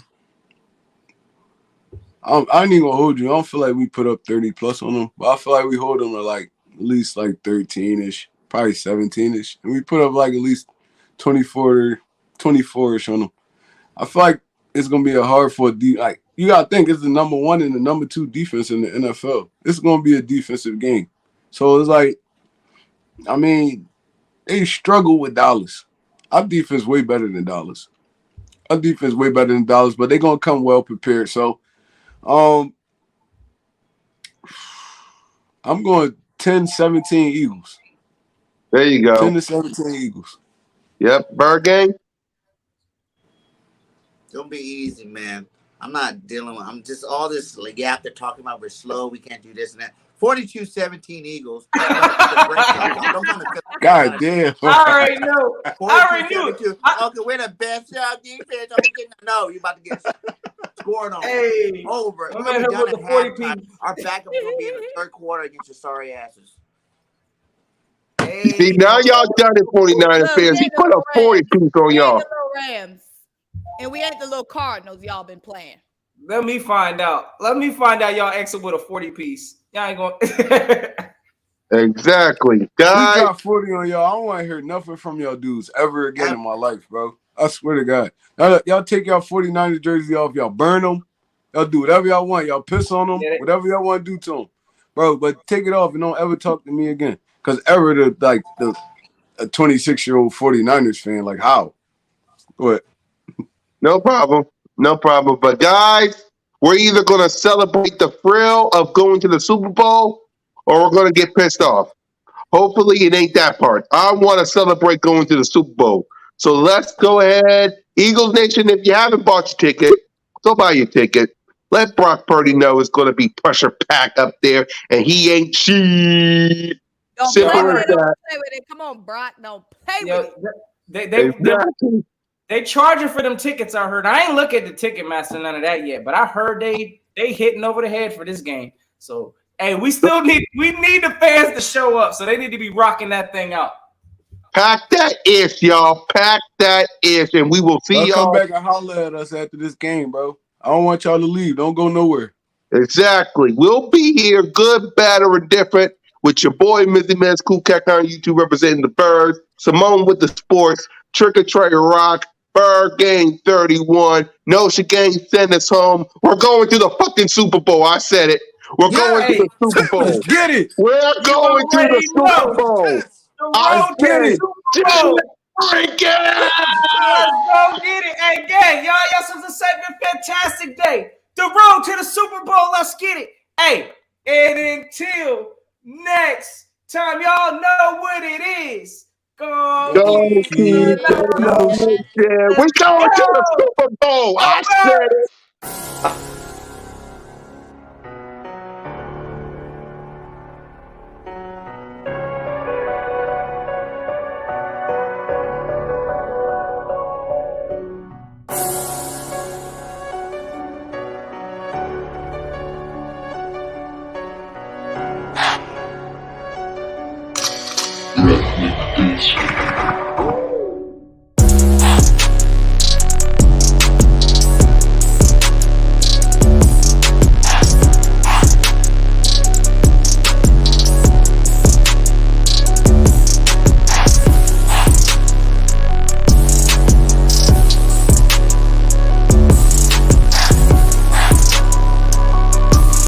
Speaker 7: ain't even gonna hold you. I don't feel like we put up 30 plus on them, but I feel like we hold them to like at least like 13-ish, probably 17-ish. And we put up like at least 24-ish on them. I feel like it's gonna be a hard for like you gotta think it's the number 1 and the number 2 defense in the NFL. It's gonna be a defensive game. So it's like, I mean, they struggle with Dallas. Our defense way better than Dallas. Our defense way better than Dallas, but they're gonna come well prepared. So I'm going 10-17 Eagles.
Speaker 1: There you go.
Speaker 7: 10-17 Eagles.
Speaker 1: Yep, Bird Gang.
Speaker 4: Don't be easy, man. I'm not dealing with. I'm just all this like yap they're talking about. We're slow. We can't do this and that. 42-17 Eagles.
Speaker 7: God damn.
Speaker 3: I already know. I already knew it.
Speaker 4: Okay, we're the best defense. No, you about to get scored on.
Speaker 3: Hey,
Speaker 4: over.
Speaker 3: I'm
Speaker 4: We're
Speaker 3: at
Speaker 4: done
Speaker 3: with
Speaker 4: at
Speaker 3: the 40
Speaker 4: halftime.
Speaker 3: piece.
Speaker 4: Our backup will be in the third quarter against your sorry asses.
Speaker 3: Hey,
Speaker 1: See, now y'all done it, 49er fans. He put a 40 piece on
Speaker 2: We ain't
Speaker 1: y'all.
Speaker 2: the little Rams. And we ain't the little Cardinals y'all been playing.
Speaker 3: Let me find out. Y'all exit with a 40 piece. Y'all ain't going.
Speaker 1: Exactly.
Speaker 7: We
Speaker 1: Guys,
Speaker 7: got 40 on y'all. I don't want to hear nothing from y'all dudes ever again in my life, bro. I swear to God. Y'all take y'all 49ers jersey off. Y'all burn them. Y'all do whatever y'all want. Y'all piss on them. Whatever y'all want to do to them. Bro, but take it off and don't ever talk to me again. Because ever a 26-year-old 49ers fan, like how? Go ahead.
Speaker 1: no problem. No problem. But guys, we're either going to celebrate the thrill of going to the Super Bowl or we're going to get pissed off. Hopefully it ain't that part. I want to celebrate going to the Super Bowl. So let's go ahead. Eagles Nation, if you haven't bought your ticket, go buy your ticket. Let Brock Purdy know it's going to be pressure packed up there and he ain't cheap.
Speaker 2: Don't
Speaker 1: Simple
Speaker 2: play
Speaker 1: as
Speaker 2: with it.
Speaker 1: that.
Speaker 2: Don't play with it. Come on, Brock. Don't play with it.
Speaker 1: Exactly.
Speaker 3: They charging for them tickets. I heard. I ain't look at the Ticketmaster none of that yet, but I heard they hitting over the head for this game. So hey, we need the fans to show up. So they need to be rocking that thing out.
Speaker 1: Pack that ish, y'all. Pack that ish, and we will see
Speaker 7: Y'all
Speaker 1: y'all.
Speaker 7: come back and holler at us after this game, bro. I don't want y'all to leave. Don't go nowhere.
Speaker 1: Exactly. We'll be here, good, bad, or indifferent, with your boy, Mizzy Mez, Cool Cat on YouTube, representing the Birds, Simone with the sports, Trick or Treat Rock, Bird Gang 31, Notion Gang, send us home. We're going to the fucking Super Bowl. I said it. We're going to the Super Bowl.
Speaker 7: Let's get it.
Speaker 1: We're going to the Super Bowl. I
Speaker 3: Get
Speaker 1: said
Speaker 3: it.
Speaker 1: Drink it!
Speaker 3: Let's go get it. Hey, gang, y'all yesterday been a fantastic day. The road to the Super Bowl. Let's get it. Hey, and until next time, y'all know what it is. Go keep
Speaker 1: keep
Speaker 3: the
Speaker 1: it. We're going to the Super Bowl. I said it.